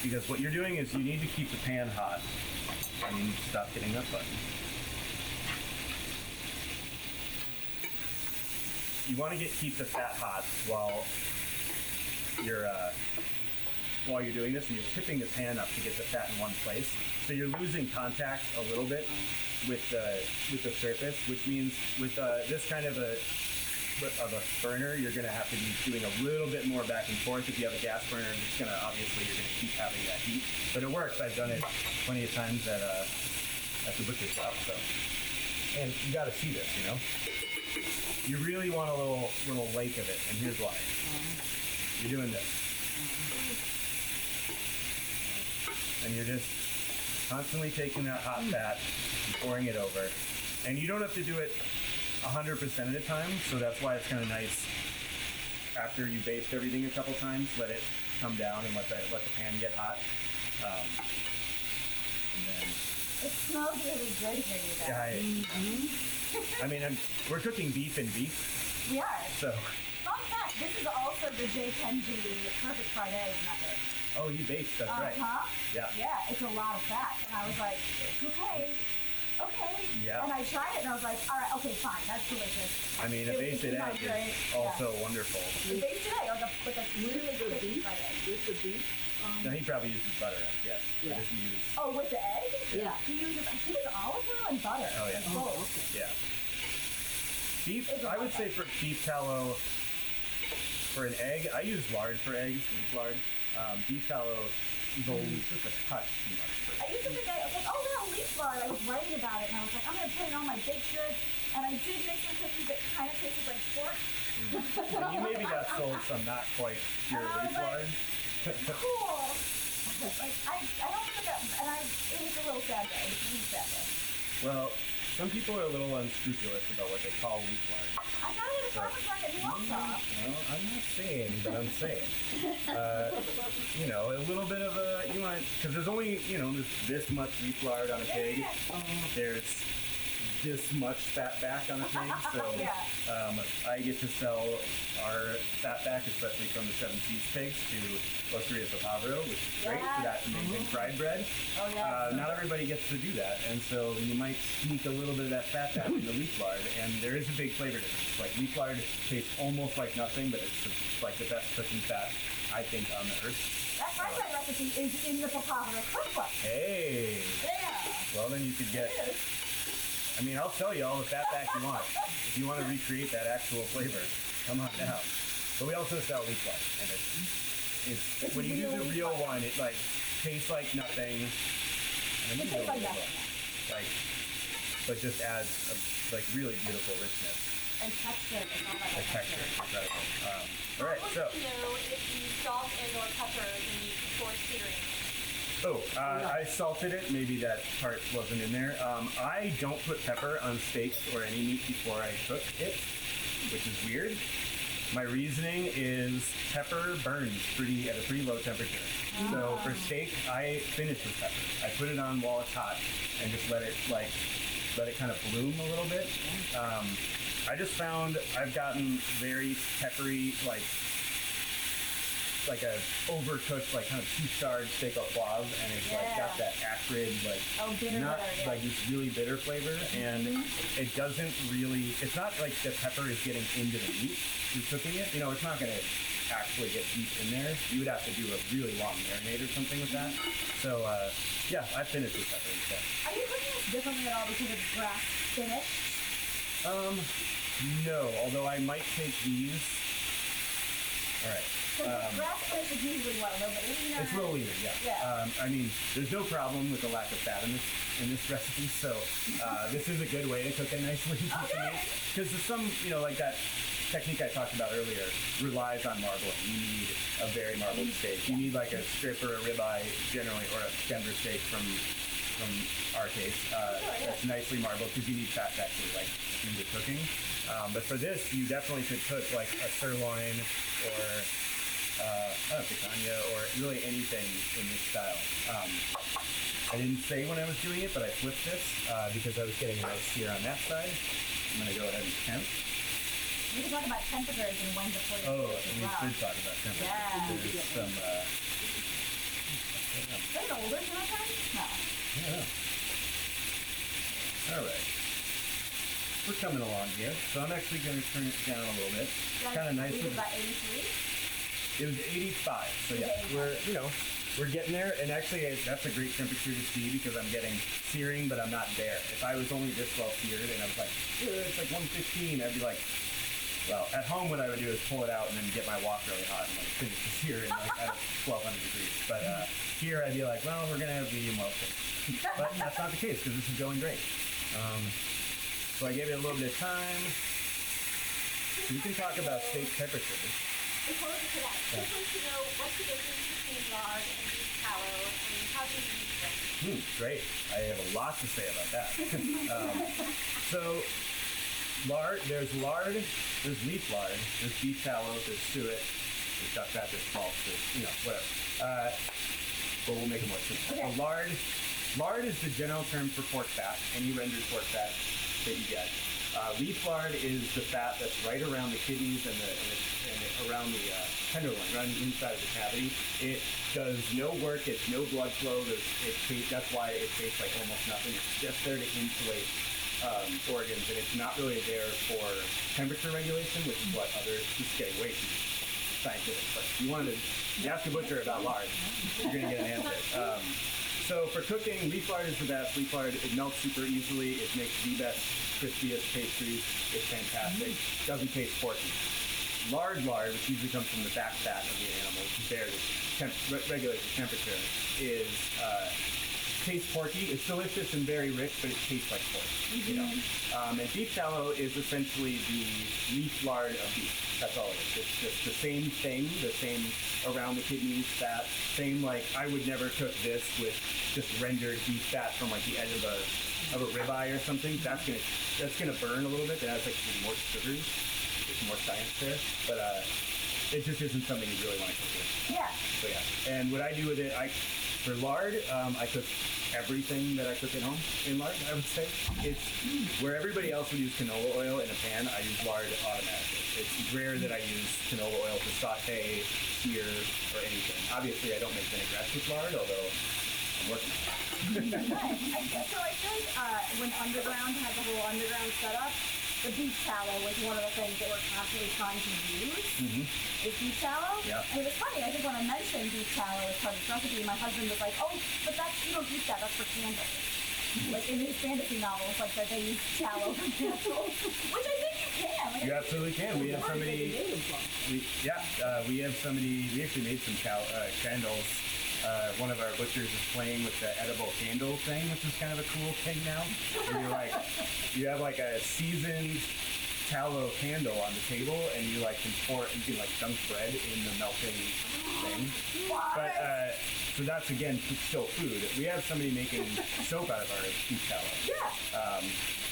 Because what you're doing is you need to keep the pan hot. And you need to stop hitting that button. You want to keep the fat hot while you're doing this, and you're tipping the pan up to get the fat in one place. So you're losing contact a little bit with the surface, which means with this kind of a burner, you're going to have to be doing a little bit more back and forth. If you have a gas burner, you're going to keep having that heat. But it works. I've done it plenty of times at the butcher shop. So, and you got to see this, You really want a little lake of it, and here's why. You're doing this, and you're just constantly taking that hot fat and pouring it over, and you don't have to do it 100% of the time, so that's why it's kind of nice after you baste everything a couple times, let it come down and let the pan get hot. And then it smells really good here, you guys. I mean, we're cooking beef and beef. We are. So. Fun fact, this is also the J. Kenji perfect fried egg method. Oh, you baste, that's right. Yeah. Yeah, it's a lot of fat. And I was like, okay. Yeah. And I tried it and I was like, all right, okay, fine, that's delicious. I mean, a basted egg is also wonderful. The basted egg, like a really good beef fried egg. With the beef? No, he probably uses butter, yes. Yeah. Oh, with the egg? Yeah. He uses, I think it's olive oil and butter. Oh, yeah. Both. Okay. Yeah. Beef, I would say for beef tallow, for an egg, I use lard for eggs, beef lard. Beef tallow is just a touch too much for I used to think I was like, oh no, leaf lard. I was writing about it and I was like, I'm going to put it on my baked goods. And I did make some cookies that kind of tasted like pork. And you maybe got sold some not quite pure leaf lard. Cool. Like, I don't think that, and it was a little sad though. It was a really sad though. Well, some people are a little unscrupulous about what they call leaf lard. I got it at a farmer's market in Warsaw. Well, I'm not saying, but I'm saying. A little bit of you want, because there's only, there's this much leaf lard on a pig. There's this much fat back on a pig, so I get to sell our fat back, especially from the Seven Seas pigs, to Osteria Papavero, which is great for that amazing fried bread. Not everybody gets to do that, and so you might sneak a little bit of that fat back in the leaf lard, and there is a big flavor difference. Like leaf lard tastes almost like nothing, but it's like the best cooking fat, I think, on the earth. That fried bread recipe is in the Papavero cookbook. Hey! Yeah! Well, then you could get... I mean, I'll tell you all the fat back you want. If you want to recreate that actual flavor, come on down. But we also sell leaf lard, and it's when you use a real one, it like tastes like nothing. And It tastes like nothing. like, but just adds a like really beautiful richness. And texture. It's all about The texture is incredible. All right, so. How would you know if you salt and or pepper the meat before searing? Oh, I salted it. Maybe that part wasn't in there. I don't put pepper on steaks or any meat before I cook it, which is weird. My reasoning is pepper burns at a pretty low temperature. So for steak, I finish with pepper. I put it on while it's hot and just let it kind of bloom a little bit. I just found I've gotten very peppery, like a overcooked, like kind of too charred steak au poivre, and it's like got that acrid, like not like this really bitter flavor, and it doesn't really. It's not like the pepper is getting into the meat through cooking it. You know, it's not going to actually get deep in there. You would have to do a really long marinade or something with that. So yeah, I finished with pepper instead. Are you cooking this differently at all because it's grass finished? No, although I might take these. All right. Grass finish is usually what, a little bit leaner? It's a little leaner, yeah. I mean, there's no problem with the lack of fat in this recipe, so this is a good way to cook a nice lean piece of meat. Because there's some, you know, like that technique I talked about earlier relies on marbling. You need a very marbled steak. You need like a strip or a ribeye, generally, or a Denver steak from our case. That's nicely marbled because you need fat to actually like do the cooking. But for this, you definitely could cook like a sirloin or picanha or really anything in this style. I didn't say when I was doing it, but I flipped this because I was getting a nice sear on that side. I'm going to go ahead and temp. We can talk about temperatures and when to put it. Oh, and we should talk about temperature. Yeah. There's some. Is that older than I thought? No. Yeah. All right. We're coming along here, so I'm actually going to turn it down a little bit. Kind of nice. It was about 83? It was 85, so yeah, we're getting there, and actually that's a great temperature to see because I'm getting searing, but I'm not there. If I was only this well seared and I was like, it's like 115, I'd be like, well, at home what I would do is pull it out and then get my wok really hot and like finish the sear in like at 1200 degrees. But here I'd be like, well, we're gonna have medium well steak. But that's not the case because this is going great. So I gave it a little bit of time. We can talk about steak temperature. Before we get to that, I'd like to know what's the difference between lard and beef tallow, and how do you use them? Great. I have a lot to say about that. So, there's leaf lard, there's beef tallow, there's suet, there's duck fat, there's salt, there's, whatever. But we'll make it more simple. Okay. So lard is the general term for pork fat, any rendered pork fat that you get. Leaf lard is the fat that's right around the kidneys and around the tenderloin, around the inside of the cavity. It does no work. It's no blood flow. That's why it tastes like almost nothing. It's just there to insulate organs, and it's not really there for temperature regulation, which is what others just getting way too scientific. But if you ask a butcher about lard, you're going to get an answer. So for cooking, leaf lard is the best. Leaf lard, it melts super easily. It makes the best, crispiest pastries. It's fantastic. Doesn't taste porky. Lard, which usually comes from the back fat of the animal, which is there to regulate the temperature, tastes porky. It's delicious and very rich, but it tastes like pork. And beef tallow is essentially the leaf lard of beef. That's all it is. It's just the same thing, the same around the kidneys fat. Same, like, I would never cook this with just rendered beef fat from like the edge of a ribeye or something. That's gonna burn a little bit. That has like more sugars. There's more science there, but it just isn't something you really want to cook with. Yeah. So yeah, and what I do with it, for lard, I cook everything that I cook at home in lard. I would say it's where everybody else would use canola oil in a pan. I use lard automatically. It's rare that I use canola oil to saute, sear, or anything. Obviously, I don't make vinaigrettes with lard, although I'm working on it. So I feel like when Underground had the whole Underground setup, the beef tallow was one of the things that we're constantly trying to use. Is beef tallow. Yeah. And it was funny, I think when I mentioned beef tallow as part of this recipe, my husband was like, oh, but you don't use that, that's for candles. like in these fantasy novels, like that they use tallow for candles, which I think you can. Like, You absolutely can. We have somebody. We have somebody. We actually made some candles. One of our butchers is playing with the edible candle thing, which is kind of a cool thing now. Where you have like a seasoned tallow candle on the table, and you can dunk bread in the melting thing. But so that's again still food. We have somebody making soap out of our beef tallow. Yeah.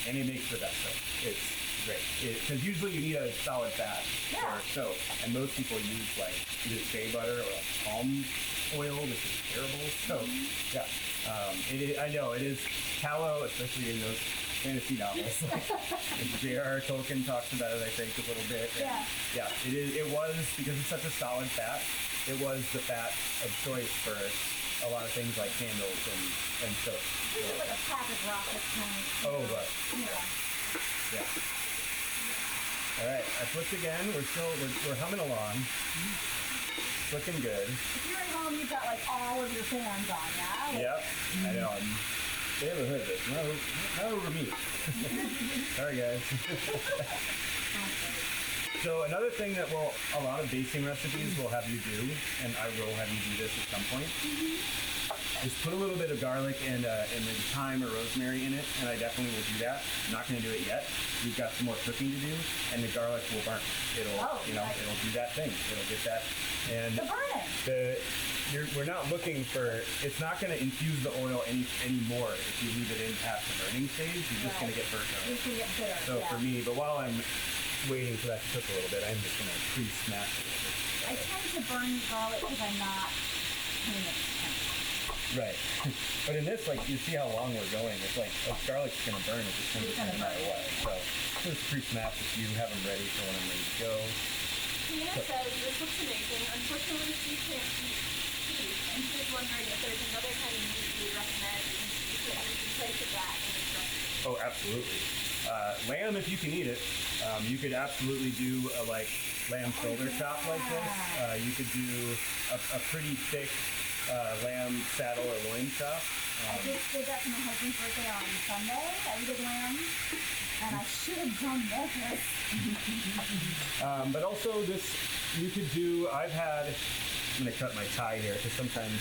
And it makes the best soap. It's great. Because usually you need a solid fat for soap, and most people use either shea butter or palm oil, which is terrible. So I know it is tallow, especially in those fantasy novels. J.R.R. Tolkien talks about it, I think, a little bit. And it is. It was, because it's such a solid fat. It was the fat of choice for a lot of things like candles and soap. This is like a pack of rockets kind of. Oh, right. Yeah. All right, I flipped again. We're humming along. It's looking good. If you're at home, you've got all of your fans on, yeah? Yep. I know. They haven't heard this. Not over me. Sorry, guys. So another thing that a lot of basting recipes will have you do, and I will have you do this at some point, is put a little bit of garlic and maybe thyme or rosemary in it, and I definitely will do that. I'm not going to do it yet. We've got some more cooking to do, and the garlic will burn. It'll do that thing. It'll get that. And the burning. We're not looking for. It's not going to infuse the oil any more if you leave it in past the burning stage. You're just going to get burnt on it. It's going to get bitter. So for me, but while I'm waiting for that to cook a little bit, I'm just going to pre-smash it a little bit. I tend to burn garlic because I'm not putting it. Right. But in this, you see how long we're going. It's garlic's going to burn. It's just going to no matter what. So just pre-smash if you have them ready for when I'm ready to go. Tina says, this looks amazing. Unfortunately, she can't eat beef, and she was wondering if there's another kind of meat you would recommend in place of that in this recipe. Oh, absolutely. Lamb, if you can eat it. You could absolutely do a lamb shoulder chop like this. You could do a pretty thick lamb saddle or loin chop. I just did that for my husband's birthday on Sunday. I did lamb, and I should have done this. But also this, you could do, I'm going to cut my tie here because sometimes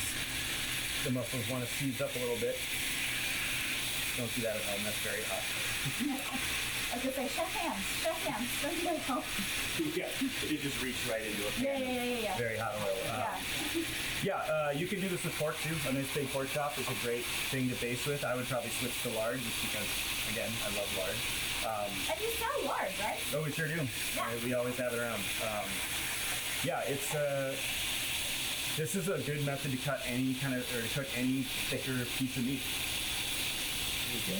the mussels want to seize up a little bit. Don't do that at home, that's very hot. I could say, chef hands, don't do that at home. Yeah, you just reach right into a pan. Yeah. Very hot oil. You can do this with pork too. A nice big pork chop is a great thing to baste with. I would probably switch to lard just because, again, I love lard. And you sell lard, right? Oh, we sure do. Yeah. We always have it around. This is a good method to cut to cook any thicker piece of meat. There you go.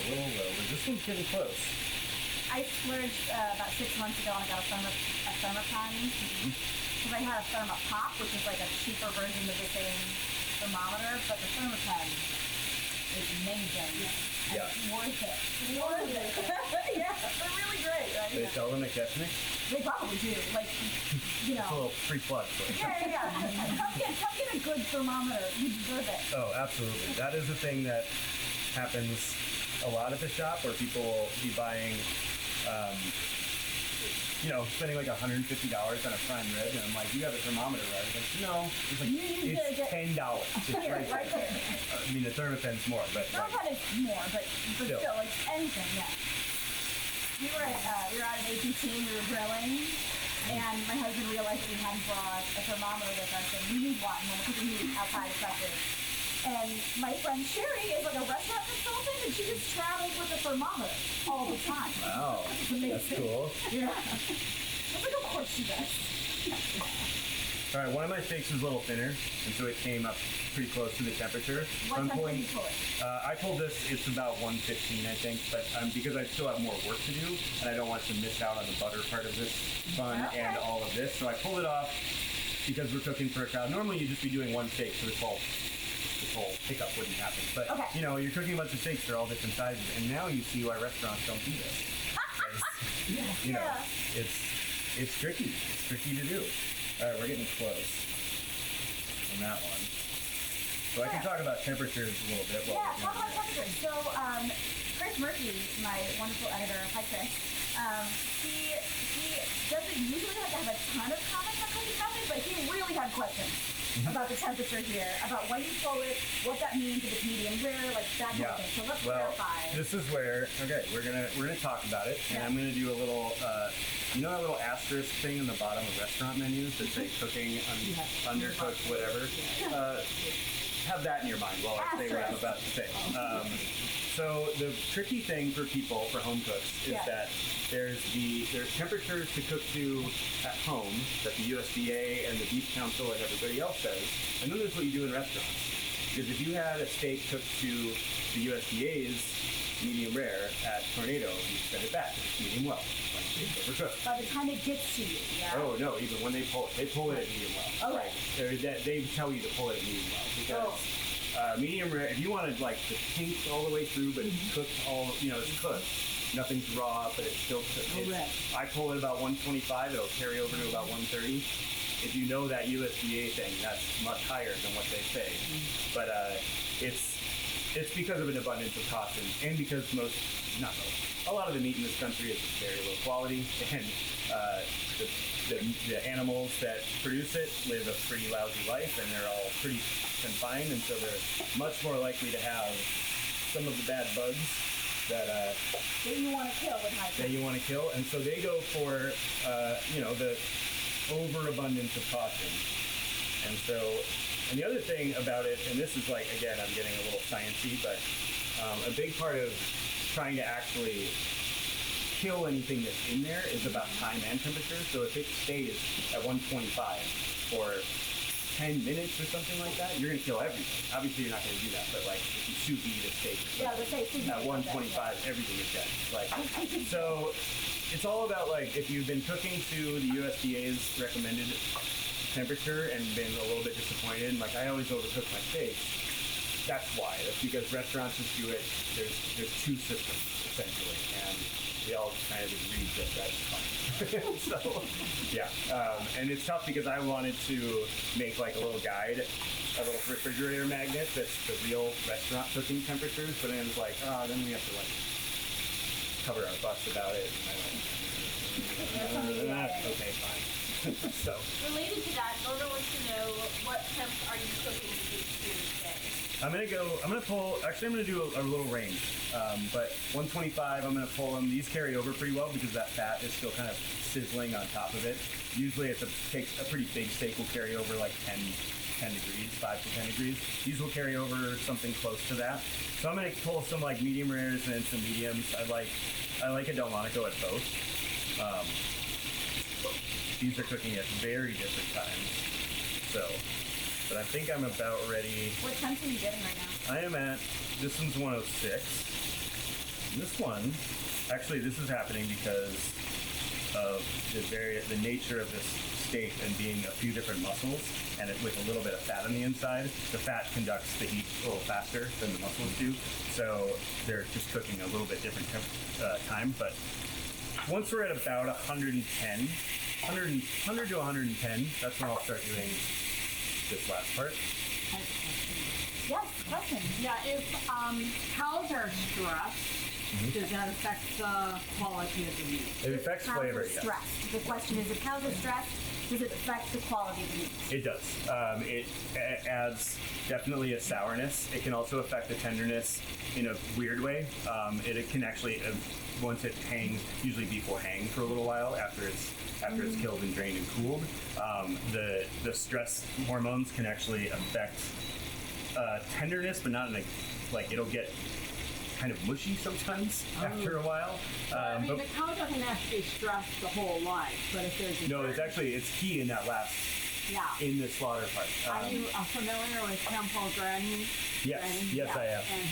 A little low, but this one's getting close. I splurged about 6 months ago and I got a thermopan because I had a thermopop, which is a cheaper version of the same thermometer, but the thermopan is amazing. Yeah. It's worth it. Yeah, they're really great, right? They sell them at Ketchnick? They probably do. It's a little free plug for you. Yeah. Come get a good thermometer. You deserve it. Oh, absolutely. That is the thing that happens a lot at the shop where people will be buying, spending $150 on a prime rib, and I'm like, you have a thermometer, right? No, it's $10. It's right there. I mean, the thermopan's more, but Thermopan is more, but still, anything, yeah. We were at an APT, we were grilling, and my husband realized that we hadn't brought a thermometer with us, and we need one when we're cooking meat outside especially. And my friend Sherry is a restaurant consultant, and she just travels with a thermometer all the time. Wow, that's cool. Yeah. I was of course she does. All right, one of my steaks was a little thinner, and so it came up pretty close to the temperature. What temperature did you pull it? I pulled this, it's about 115, I think, but because I still have more work to do, and I don't want to miss out on the butter part of this fun and all of this, so I pulled it off because we're cooking for a crowd. Normally you'd just be doing one steak, so this whole hiccup wouldn't happen. But, you're cooking a bunch of steaks, they're all different sizes, and now you see why restaurants don't do this. It's tricky. It's tricky to do. All right, we're getting close on that one. So I can talk about temperatures a little bit. Yeah, talk about temperatures. So, Chris Murphy, my wonderful editor, hi Chris, he doesn't usually have to have a ton of comments on cookie crafting, but he really had questions about the temperature here, about when you pull it, what that means, if it's medium rare, like that kind of thing. So let's clarify. This is where we're gonna talk about it, and I'm gonna do a little you know that little asterisk thing in the bottom of restaurant menus that say cooking, undercooked, whatever. Have that in your mind while I say what I'm about to say. So the tricky thing for people, for home cooks, is that there's temperatures to cook to at home that the USDA and the Beef Council and everybody else says, and then there's what you do in restaurants. Because if you had a steak cooked to the USDA's medium rare at Tornado, you send it back. It's medium well, like it's overcooked. By the time it gets to you, Oh no, even when they pull it at medium well. Oh, right. They tell you to pull it at medium well because medium rare. If you wanted like the pink all the way through, but it's cooked it's cooked. Nothing's raw, but it's still cooked. I pull it about 125. It'll carry over to about 130. If you know that USDA thing, that's much higher than what they say. But it's because of an abundance of caution, and because a lot of the meat in this country is very low quality, and the animals that produce it live a pretty lousy life, and they're all pretty confined, and so they're much more likely to have some of the bad bugs that you want to kill with high that you want to kill, and so they go for the overabundance of caution. And the other thing about it, and this is like, again, I'm getting a little sciencey, but a big part of trying to actually kill anything that's in there is about time and temperature. So if it stays at 125 for 10 minutes or something like that, you're going to kill everything. Obviously, you're not going to do that, but like if you sous vide a steak at 125, everything is dead. So it's all about like if you've been cooking to the USDA's recommended temperature and been a little bit disappointed, like I always overcook my steaks. That's why. That's because restaurants just do it. There's two systems essentially, and they all kind of agree that that's fine. So yeah, and it's tough because I wanted to make like a little guide, a little refrigerator magnet that's the real restaurant cooking temperatures, but then it's like, then we have to like cover our butts about it. Okay, fine. So related to that, Mona wants to know what temps are you cooking these today? I'm gonna do a little range, but 125, I'm gonna pull them. These carry over pretty well because that fat is still kind of sizzling on top of it. Usually takes a pretty big steak will carry over like 10 degrees, 5 to 10 degrees. These will carry over something close to that. So I'm gonna pull some like medium rares and some mediums. I like a Delmonico at both. These are cooking at very different times. So, but I think I'm about ready. What temps are you getting right now? I am at, this one's 106. This one, actually this is happening because of the nature of this steak and being a few different muscles, and with a little bit of fat on the inside. The fat conducts the heat a little faster than the muscles do. So they're just cooking a little bit different time, but once we're at about 100 to 110, that's when I'll start doing this last part. Yes, question. Yeah, if cows are stressed, does that affect the quality of the meat? It affects Cows flavor, are yes. stressed. The question is, if cows are stressed, does it affect the quality of the meat? It does. It adds definitely a sourness. It can also affect the tenderness in a weird way. It can actually, once it hangs, usually beef will hang for a little while after it's killed and drained and cooled. The stress hormones can actually affect tenderness, but not in it'll get kind of mushy sometimes after a while. The cow doesn't have to be stressed the whole life, but if there's it's key in that last in the slaughter part. Are you familiar with Temple Granny? Yes, I am. And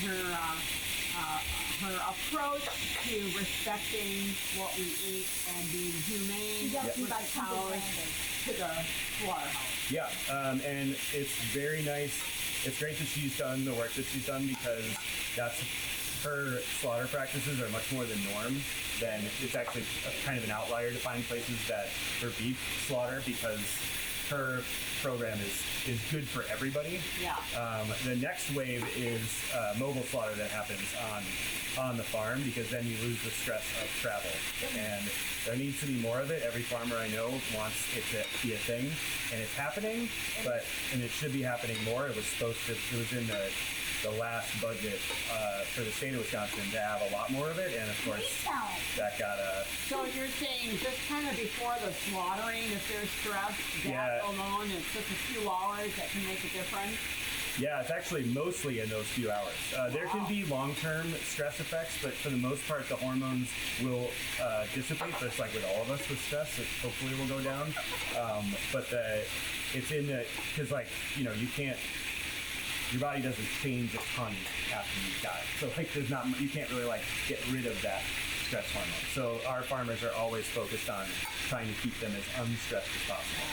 her approach to respecting what we eat and being humane with cows to the slaughterhouse. Yeah, and it's very nice. It's great that she's done the work that she's done because her slaughter practices are much more the norm. Then it's actually kind of an outlier to find places that for beef slaughter because her program is good for everybody. Yeah. The next wave is mobile slaughter that happens on the farm, because then you lose the stress of travel. And there needs to be more of it. Every farmer I know wants it to be a thing, and it's happening, and it should be happening more. It was in the last budget for the state of Wisconsin to have a lot more of it, and of course that got So you're saying just kind of before the slaughtering, if there's stress, that alone, it's just a few hours that can make a difference? Yeah, it's actually mostly in those few hours. There can be long-term stress effects, but for the most part, the hormones will dissipate, just like with all of us with stress. It hopefully will go down. But it's in the, because you can't, your body doesn't change a ton after you die. So you can't really get rid of that stress hormone. So our farmers are always focused on trying to keep them as unstressed as possible.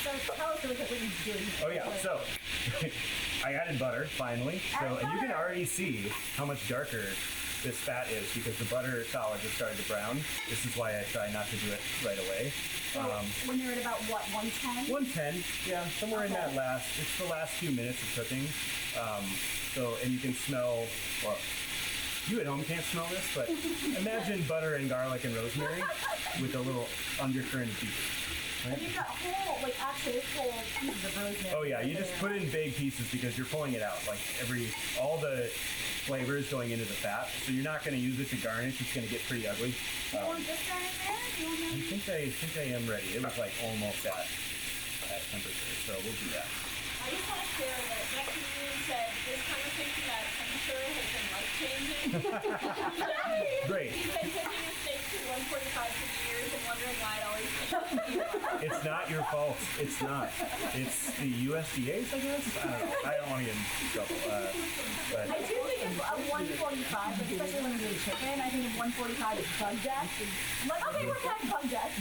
So tell us what you're doing. Oh yeah, so I added butter finally. And you can already see how much darker this fat is because the butter solid just started to brown. This is why I try not to do it right away. So when you're at about what, 110? 110, yeah, somewhere in that it's the last few minutes of cooking. And you can smell, well, you at home can't smell this, but imagine butter and garlic and rosemary with a little undercurrent of beef. Right? And you've got whole pieces of rosemary. Oh yeah, you just put in big pieces because you're pulling it out. All the flavors going into the fat, so you're not going to use it to garnish. It's going to get pretty ugly. Do you want this guy in there? I think I am ready. It was almost at temperature, so we'll do that. I just want to share that Becky said this conversation that I'm sure has been life-changing. Great. He's been cooking his steaks to 145 for years and wondering why it always takes It's not your fault. It's not. It's the USDA's, I guess. I don't want to get in trouble. But I do think of 145, especially when you're doing chicken. I think of 145 is bug death. I'm like, okay, we're past bug death.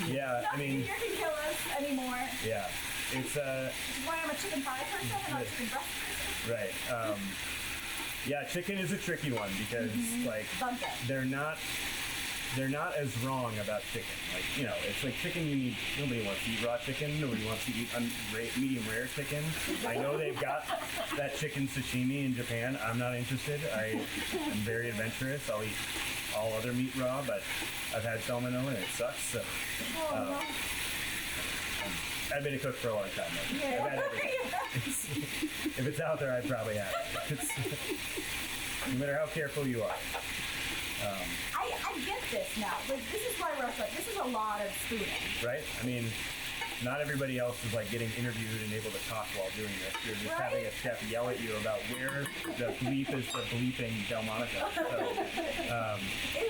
yeah, nothing here can kill us anymore. Yeah, it's Which is why I'm a chicken thigh person and not a chicken breast person. right. Yeah, chicken is a tricky one because Bug death. they're not as wrong about chicken. It's like chicken. Nobody wants to eat raw chicken. Nobody wants to eat medium rare chicken. I know they've got that chicken sashimi in Japan. I'm not interested. I'm very adventurous. I'll eat all other meat raw, but I've had salmonella and it sucks. So, I've been a cook for a long time. Yeah. I've had everything. If it's out there, I probably have it. No matter how careful you are. I get this now. This is my restaurant. This is a lot of spooning. Right? I mean, not everybody else is getting interviewed and able to talk while doing this. You're just having a chef yell at you about where the bleep is for bleeping Delmonico. So,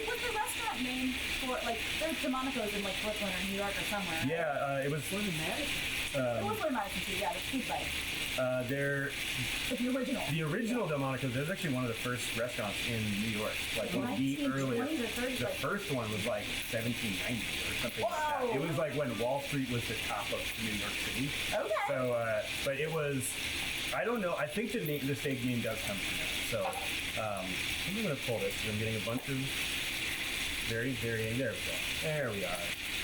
Was the restaurant named for, there's Delmonico's in Brooklyn or New York or somewhere? Yeah, it was. It was William Madison too, yeah, the food bite. The original Delmonico's, there's actually one of the first restaurants in New York. One of the earliest. The first one was 1790 or something like that. It was when Wall Street was the top of New York City. Okay. So, but it was, I don't know, I think the steak name does come from there. So, I'm going to pull this because I'm getting a bunch of very, there we go. There we are.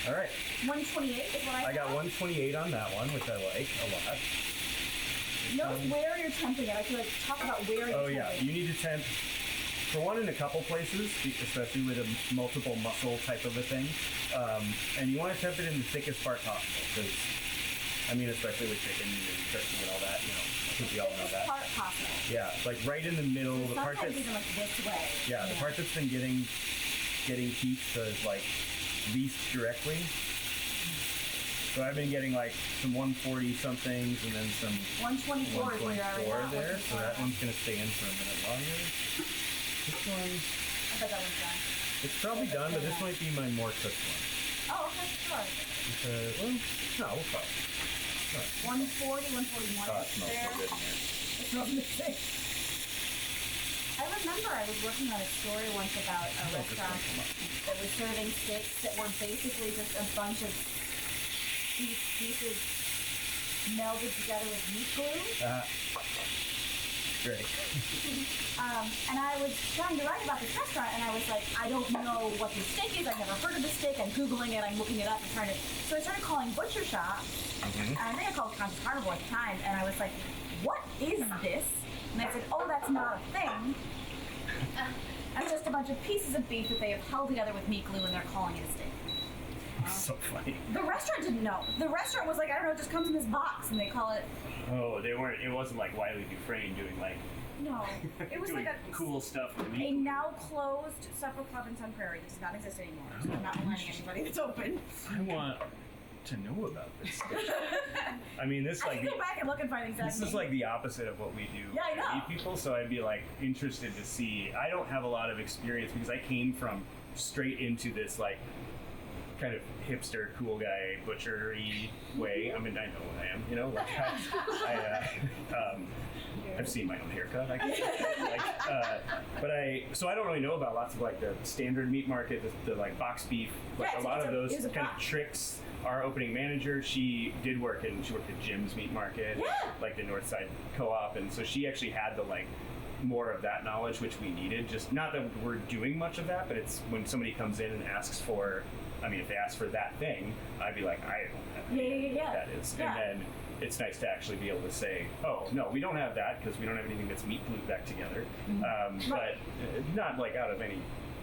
All right. 128 is what I got 128 on that one, which I like a lot. Notice where you're temping it. I feel talk about where you're temping. Oh yeah, you need to temp, for one, in a couple places, especially with a multiple muscle type of a thing. And you want to temp it in the thickest part possible, because, especially with chicken and turkey and all that, I think we all know that. Part possible. Yeah, right in the middle, the part that's... Sometimes even this way. Yeah, the part that's been getting heat to least directly. So I've been getting some 140 somethings and then some 124 there. So that one's gonna stay in for a minute longer. This one, I bet that one's done. it's probably done, but this might be my more cooked one. Oh, okay, sure. No, we'll try. 140, 141. Oh, it smells so good in here. It smells amazing. I remember I was working on a story once about a restaurant that was serving steaks that were basically just a bunch of pieces melded together with meat glue. Great. And I was trying to write about this restaurant, and I was like, I don't know what this steak is. I've never heard of this steak. I'm Googling it. I'm looking it up and trying to. So I started calling butcher shop. And I think I called Conscious Carnivore at the time, and I was like, what is this? And they said, oh, that's not a thing. It's just a bunch of pieces of beef that they have held together with meat glue, and they're calling it a steak. That's so funny. The restaurant didn't know. The restaurant was like, I don't know, it just comes in this box, and they call it. Oh, they weren't. It wasn't like Wiley Dufresne doing like. No, it was doing like a cool stuff with a meat. now closed supper club in Sun Prairie that does not exist anymore. So I'm not letting anybody that's open. I want to know about this. I mean, this I like can go back and look and find exactly. this is like the opposite of what we do. Yeah, I know. Meat people, so I'd be like interested to see. I don't have a lot of experience because I came from straight into this like kind of hipster cool guy butchery way. I mean, I know what I am, you know. Like I've seen my own haircut, I guess. But I don't really know about lots of like the standard meat market, the like box beef, like Yeah, a lot of those it's a kind of box. tricks. Our opening manager, she worked at Jim's Meat Market, Yeah. like the Northside Co-op, and so she actually had the like more of that knowledge which we needed. Just not that we're doing much of that, but it's when somebody comes in and asks for, I mean, if they ask for that thing, I'd be like, I don't have any idea what that is. Yeah. And then it's nice to actually be able to say, oh, no, we don't have that because we don't have anything that's meat glued back together. But not like out of any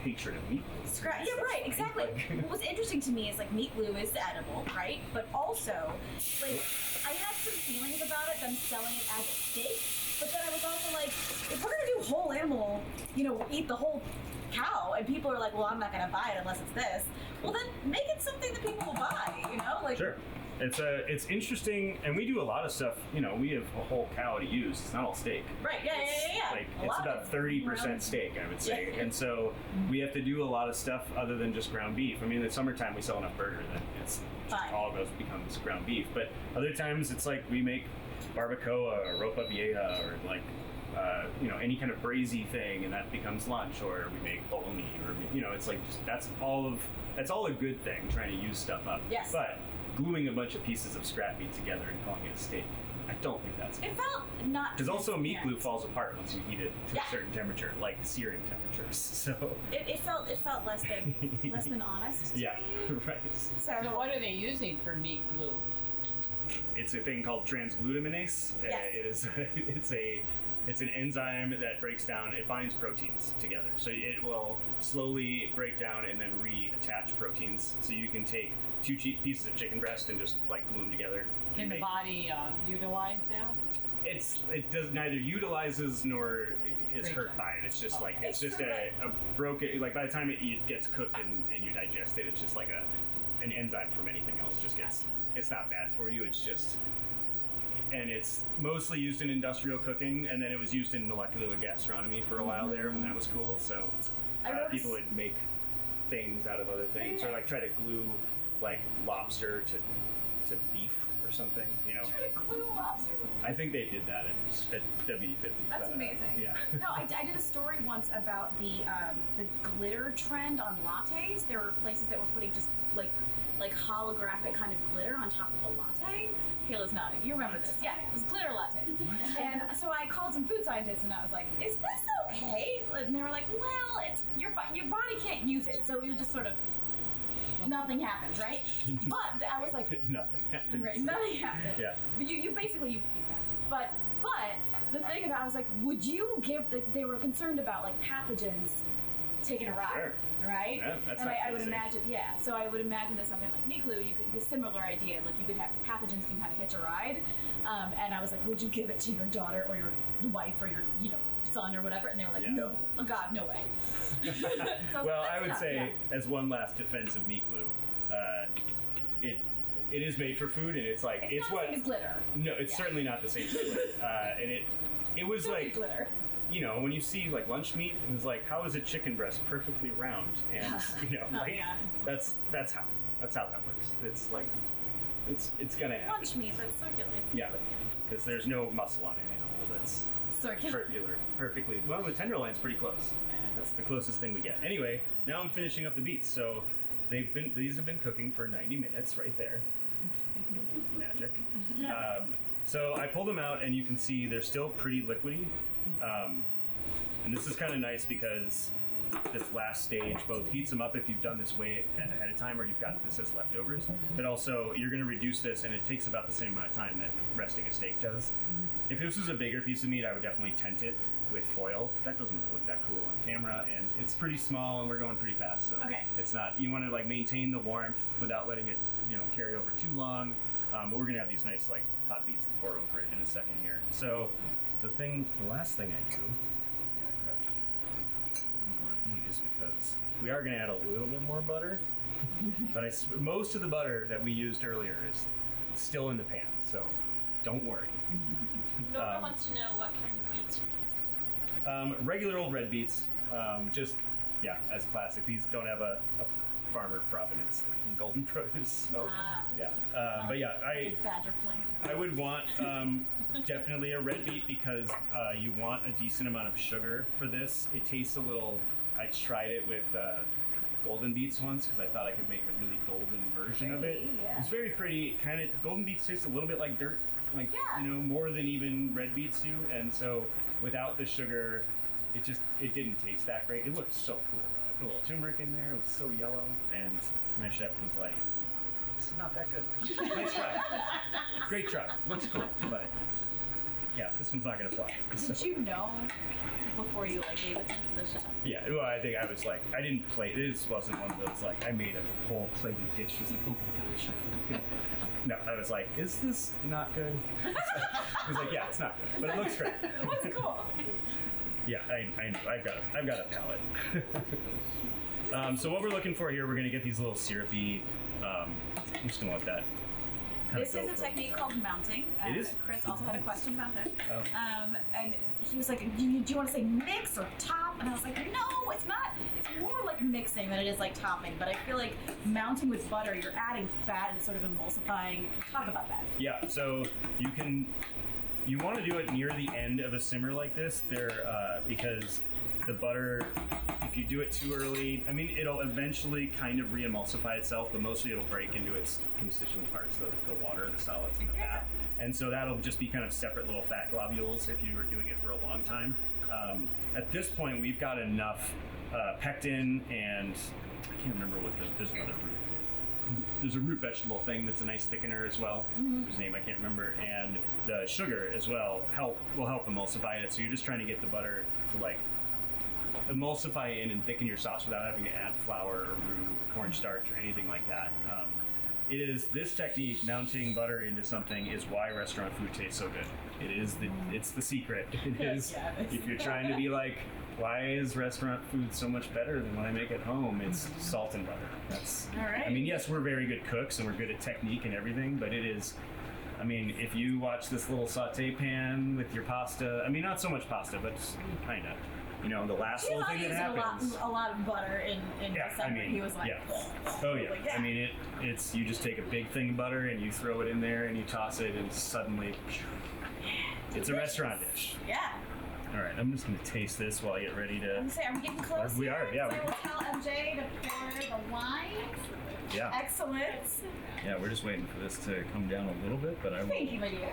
hatred of meat glue. Yeah, right, exactly. Like, What was interesting to me is like meat glue is edible, right? But also, like, I had some feelings about it, them selling it as a steak. But then I was also like, if we're gonna do whole animal, you know, eat the whole cow, and people are like, well, I'm not gonna buy it unless it's this. Well, then make it something that people will buy, you know? Like, sure. It's interesting, and we do a lot of stuff. You know, we have a whole cow to use. It's not all steak. right? Yeah. Like A it's lot about of 30% steak, I would say. Yeah. And so we have to do a lot of stuff other than just ground beef. I mean, in the summertime we sell enough burger that it's Fine. all of those becomes ground beef. But other times it's like we make barbacoa or ropa vieja or like you know, any kind of braisy thing, and that becomes lunch. Or we make bologna, or you know, it's like just, that's all a good thing. Trying to use stuff up. Yes. But gluing a bunch of pieces of scrap meat together and calling it a steak, I don't think that's It felt not. because also meat glue transparent. falls apart once you heat it to Yeah. a certain temperature, like searing temperatures. So It felt less than honest. To yeah, me. right. So So what are they using for meat glue? It's a thing called transglutaminase. Yes. It's an enzyme that breaks down. It binds proteins together, so it will slowly break down and then reattach proteins. So you can take two pieces of chicken breast and just like glue them together. Can and the make- body utilize that? It does neither utilizes nor is hurt Breaks by it. It's just like It's it's just sort of a broken, like by the time it gets cooked and you digest it, it's just like an enzyme from anything else. Just gets, it's not bad for you. It's just, and it's mostly used in industrial cooking, and then it was used in molecular gastronomy for a while there when that was cool. So I noticed- people would make things out of other things, or like try to glue like lobster to beef or something, you know. Try to glue lobster. I think they did that at WD-50. That's but, amazing. Yeah. No, I did a story once about the glitter trend on lattes. There were places that were putting just like holographic kind of glitter on top of a latte. Kayla's nodding. You remember this? Yeah, it was glitter lattes. And so I called some food scientists and I was like, "Is this okay?" And they were like, "Well, it's your body can't use it, so you just sort of nothing happens, right?" But I was like, Nothing happens. right, nothing happens. Yeah. But you basically you pass it. But the thing about it was like, would you give? They were concerned about like pathogens taking a ride, Sure. right? Yeah, that's and not I would safe. imagine, yeah. So I would imagine that something like meat glue, you could a similar idea. Like you could have pathogens can kind of hitch a ride. And I was like, would you give it to your daughter or your wife or your son or whatever? And they were like, Yeah. no, oh God, no way. So was Well, like, I would "That's say, enough," as one last defense of meat glue, it is made for food, and it's like yeah. It's not what the same as glitter. no, it's Yeah. certainly not the same as glitter. And it was Don't eat like, glitter. you know, when you see like lunch meat, it was like, how is a chicken breast perfectly round? And you know, Oh, like yeah. that's how that works. It's like it's gonna happen. Lunch meat that's circular. It's Yeah, because there's no muscle on an animal that's circular. perfectly. Well, the tenderloin's pretty close. That's the closest thing we get. Anyway, now I'm finishing up the beets. So these have been cooking for 90 minutes right there. Magic. So I pulled them out, and you can see they're still pretty liquidy. And this is kind of nice because this last stage both heats them up if you've done this way ahead of time or you've got this as leftovers, but also you're going to reduce this, and it takes about the same amount of time that resting a steak does. If this was a bigger piece of meat, I would definitely tent it with foil. That doesn't look that cool on camera, and it's pretty small, and we're going pretty fast, so it's not. You want to like maintain the warmth without letting it, carry over too long. But we're gonna have these nice like hot beets to pour over it in a second here. So the last thing I do, because we are going to add a little bit more butter, but most of the butter that we used earlier is still in the pan, so don't worry. Nora wants to know what kind of beets you're using. Regular old red beets, as classic. These don't have a farmer provenance. They're from Golden Produce, so but yeah, Badger flame. I would want definitely a red beet because you want a decent amount of sugar for this. It tastes a little. I tried it with golden beets once because I thought I could make a really golden version of it. Yeah. It's very pretty. Kind of golden beets taste a little bit like dirt, more than even red beets do. And so without the sugar, it didn't taste that great. It looked so cool. I put a little turmeric in there. It was so yellow, and my chef was like, "This is not that good." Nice try. Great try. Looks cool, but yeah, this one's not gonna fly. Did you know before you gave it to the chef? Yeah, well, I think I was like, I didn't plate. This wasn't one of those like I made a whole plated dish. She was like, oh my gosh. No, I was like, is this not good? I was like, yeah, it's not good, but it looks great. It looks cool. Yeah, I've got a palate. So what we're looking for here, we're gonna get these little syrupy. I'm just gonna let that. This is a technique called mounting. It is? Chris also had a question about this. Oh. And he was like, do you want to say mix or top? And I was like, no, it's not. It's more like mixing than it is like topping. But I feel like mounting with butter, you're adding fat and it's sort of emulsifying. Talk about that. Yeah, so you want to do it near the end of a simmer like this, because the butter, if you do it too early, I mean, it'll eventually kind of re-emulsify itself, but mostly it'll break into its constituent parts, the water, the solids, and the fat. And so that'll just be kind of separate little fat globules if you were doing it for a long time. At this point, we've got enough pectin and I can't remember there's another root. There's a root vegetable thing that's a nice thickener as well, whose name I can't remember, and the sugar as well will help emulsify it. So you're just trying to get the butter to emulsify in and thicken your sauce without having to add flour or roux, cornstarch, or anything like that. It is this technique, mounting butter into something, is why restaurant food tastes so good. It's the secret. It is. If you're trying to be like, why is restaurant food so much better than when I make it home? It's salt and butter. That's. All right. I mean, yes, we're very good cooks and we're good at technique and everything, but it is. I mean, if you watch this little saute pan with your pasta, I mean, not so much pasta, but kind of. The last little thing that happens. A lot of butter in December. I mean, he was like, yeah. Oh yeah. I mean, it's you just take a big thing of butter and you throw it in there and you toss it and suddenly, it's a restaurant dish. Yeah. All right, I'm just gonna taste this while I get ready to. I'm gonna say, are we getting close? We are. Yeah. So I will tell MJ to pour the wine. Yeah. Excellent. Yeah, we're just waiting for this to come down a little bit, but I will. Thank you, my dear.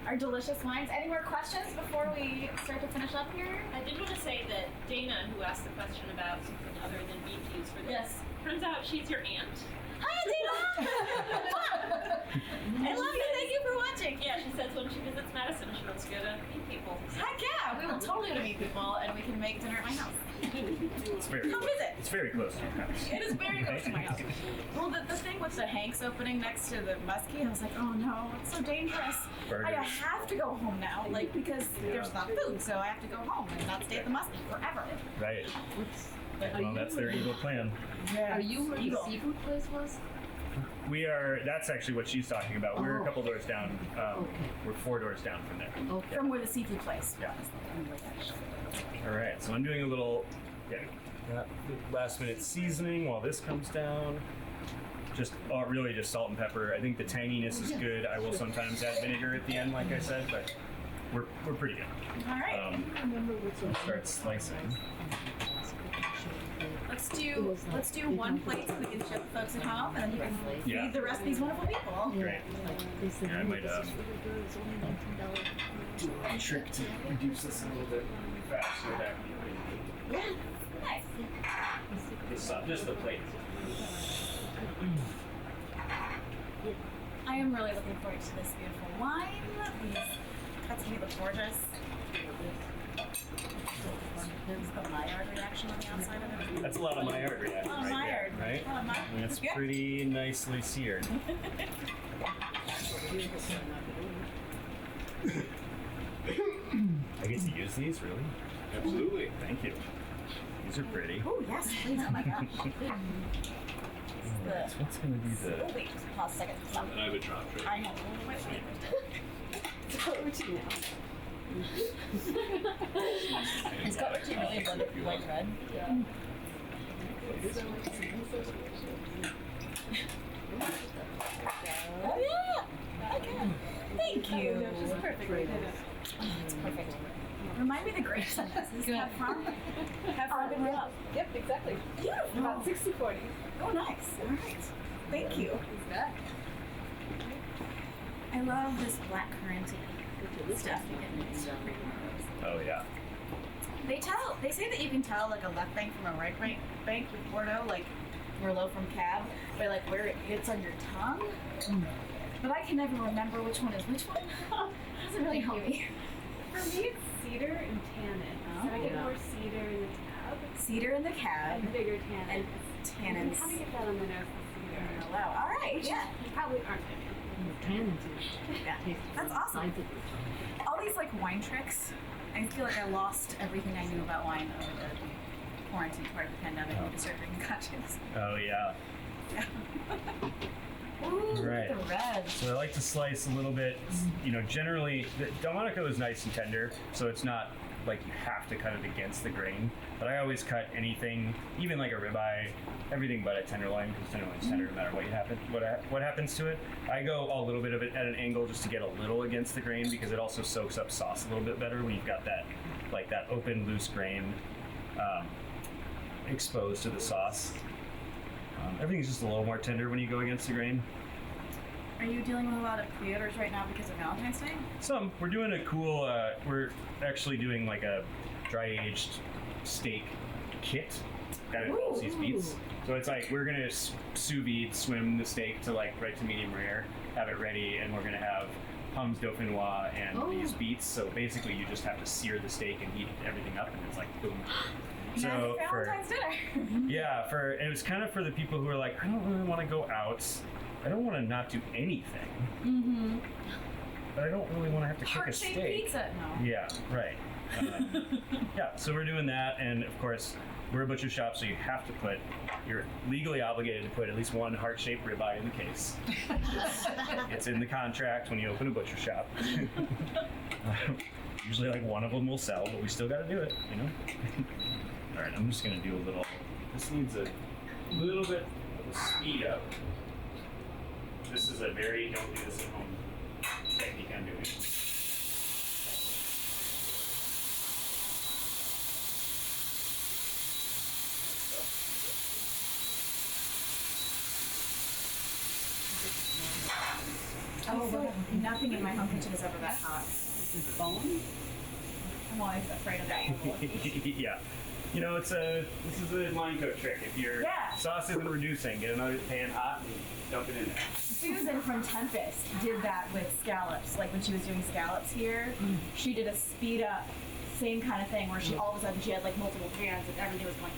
Our delicious wines. Any more questions before we start to finish up here? I did want to say that Dana, who asked the question about something other than beef use for this, turns out she's your aunt. Hi, Dana! I love you. Thank you for watching. Yeah, she says when she visits Madison, she wants to go to meet people. Heck yeah! We will totally go to meet people, and we can make dinner at my house. Come visit. It's very close to your house. It is very close to my house. Well, the thing with the Hanks opening next to the Muskie, I was like, oh no, it's so dangerous. Burgers. I have to go home now, because there's not food, so I have to go home and not stay at the Muskie forever. Right. Well, that's their evil plan. Yeah. Are you where the seafood place was? We are. That's actually what she's talking about. We're a couple doors down. We're 4 doors down from there. Okay. From where the seafood place. Yeah. All right. So I'm doing a little, last minute seasoning while this comes down. Just really just salt and pepper. I think the tanginess is good. I will sometimes add vinegar at the end, like I said, but we're pretty good. All right. Start slicing. Let's let's do one plate so we can show folks at home, and then you can feed the rest of these wonderful people. Great. Yeah, I might do a trick to reduce this a little bit faster. That would be great. Nice. Just the plate. I am really looking forward to this beautiful wine. These cuts me look gorgeous. There's the Maillard reaction on the outside of it. That's a lot of Maillard reaction right Maillard. there, right? A lot of Maillard. And it's pretty nicely seared. I get to use these, really? Absolutely. Thank you. These are pretty. Oh yes, please! Oh my gosh. Alright, so what's going to be the... Oh wait, pause a second. Stop. And I have a drop tray. I know. Wait. It's got routine now. It's got routine really abundant white bread. Yeah. Oh yeah! Okay. Thank you. It's perfect right there. Oh, it's perfect. Remind me the grapes on this. Is have farm? Have farm and rub. Yep, exactly. Beautiful. About 60-40. Oh, nice. All right. Thank you. I love this black curranty stuff you get mixed up. Oh, yeah. They say that you can tell like a left bank from a right bank with Bordeaux, like Merlot from Cab, by like where it hits on your tongue. But I can never remember which one is which one. Doesn't really help me. For me, it's cedar and tannin. So I get more cedar in the tab. Cedar in the Cab And bigger tannin. and tannins. How do you get that on the nose with cedar? Oh, wow. All right. Yeah. You probably aren't. Yeah. That's awesome. All these like wine tricks. I feel like I lost everything I knew about wine over the quarantine part of the pandemic when we started drinking cocktails. Oh, yeah. Ooh, Right. look at the red. So I like to slice a little bit. You know, generally, the Delmonico is nice and tender, so it's not like you have to cut it against the grain. But I always cut anything, even like a ribeye, everything but a tenderloin, because tenderloin's tender no matter what happens to it. I go a little bit of it at an angle just to get a little against the grain, because it also soaks up sauce a little bit better when you've got that, like that open, loose grain exposed to the sauce. Everything's just a little more tender when you go against the grain. Are you dealing with a lot of pre-orders right now because of Valentine's Day? Some. We're doing a cool, we're actually doing like a dry-aged steak kit that involves these beets. So it's like we're gonna sous vide swim the steak to like right to medium rare, have it ready, and we're gonna have pommes dauphinoise and these beets. So basically you just have to sear the steak and heat everything up, and it's like boom. So Valentine's dinner. yeah, it was kind of for the people who are like, I don't really want to go out. I don't want to not do anything. But I don't really want to have to cook a steak. Heart-shaped pizza. No. Yeah, right. Yeah, so we're doing that, and of course, we're a butcher shop, so you're legally obligated to put at least one heart-shaped ribeye in the case. It's in the contract when you open a butcher shop. Usually, like one of them will sell, but we still got to do it, you know. All right, I'm just gonna do a little. This needs a little bit of a speed up. This is a very don't do this at home technique I'm doing. Oh, nothing in my home kitchen is ever that hot. I'm always afraid of that. Yeah. You know, this is a line coat trick. If your sauce isn't reducing, get another pan hot and dump it in there. Susan from Tempest did that with scallops. Like when she was doing scallops here, she did a speed up, same kind of thing where she all of a sudden she had like multiple pans and everything was going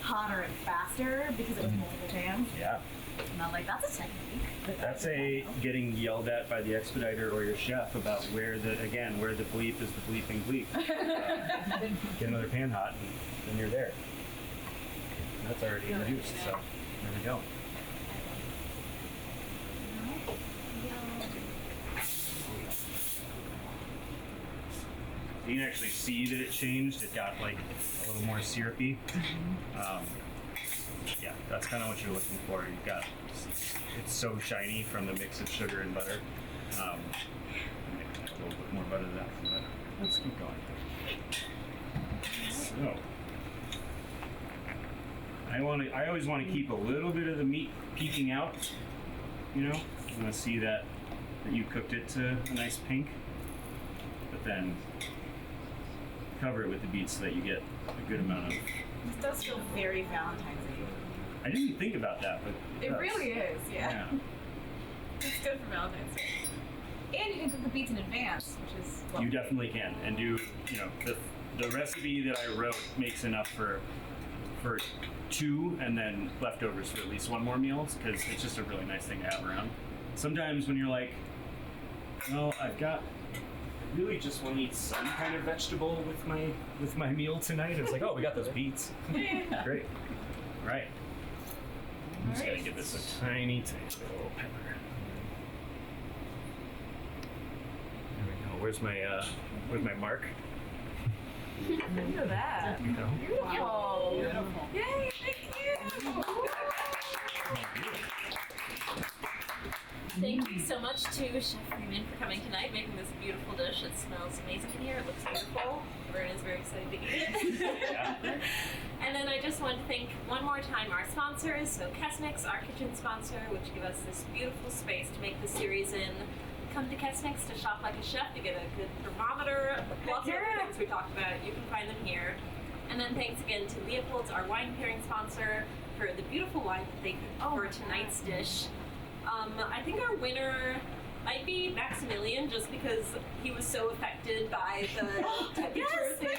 hotter and faster because it was multiple pans. Yeah. And I'm like, that's a technique. That's getting yelled at by the expediter or your chef about where the bleep is the bleeping bleep. Get another pan hot and then you're there. That's already reduced, so there we go. You can actually see that it changed. It got like a little more syrupy. Yeah, that's kind of what you're looking for. You've got, it's so shiny from the mix of sugar and butter. Maybe add a little bit more butter to that, but let's keep going. So, I I always want to keep a little bit of the meat peeking out. You know, I want to see that you cooked it to a nice pink, but then cover it with the beets so that you get a good amount of. This does feel very Valentine's-y. I didn't even think about that, but It really is, yeah. It's good for Valentine's Day. And you can cook the beets in advance, which is You definitely can, and do, you know, the recipe that I wrote makes enough for 2, and then leftovers for at least 1 more meal, because it's just a really nice thing to have around. Sometimes when you're like, well, I really just want to eat some kind of vegetable with my meal tonight. It's like, oh, we got those beets. Great. All right. I'm just gonna give this a tiny little pepper. There we go. Where's my mark? look at that. You know. Beautiful. Beautiful. Yay, thank you. Thank you so much to Chef Freeman for coming tonight, making this beautiful dish. It smells amazing in here. It looks beautiful. Vern is very excited to eat it. Yeah. And then I just want to thank one more time our sponsors, so Kesnick's, our kitchen sponsor, which give us this beautiful space to make the series in. Come to Kesnick's to shop like a chef to get a good thermometer. Lots of other things we talked about. You can find them here. And then thanks again to Leopold's, our wine pairing sponsor, for the beautiful wine that they picked for tonight's dish. I think our winner might be Maximilian, just because he was so affected by the temperature thing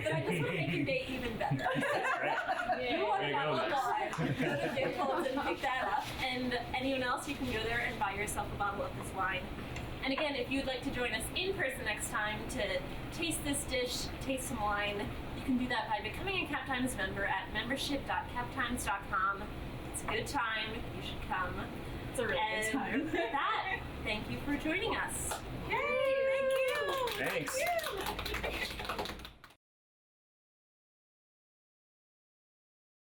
that I just want to make your day even better. You want to know why. Leopold's and pick that up. And anyone else, you can go there and buy yourself a bottle of this wine. And again, if you'd like to join us in person next time to taste this dish, taste some wine, you can do that by becoming a Cap Times member at membership.captimes.com. It's a good time. You should come. It's a really good time. And with that, thank you for joining us. Yay, thank you. Thanks. Thank you.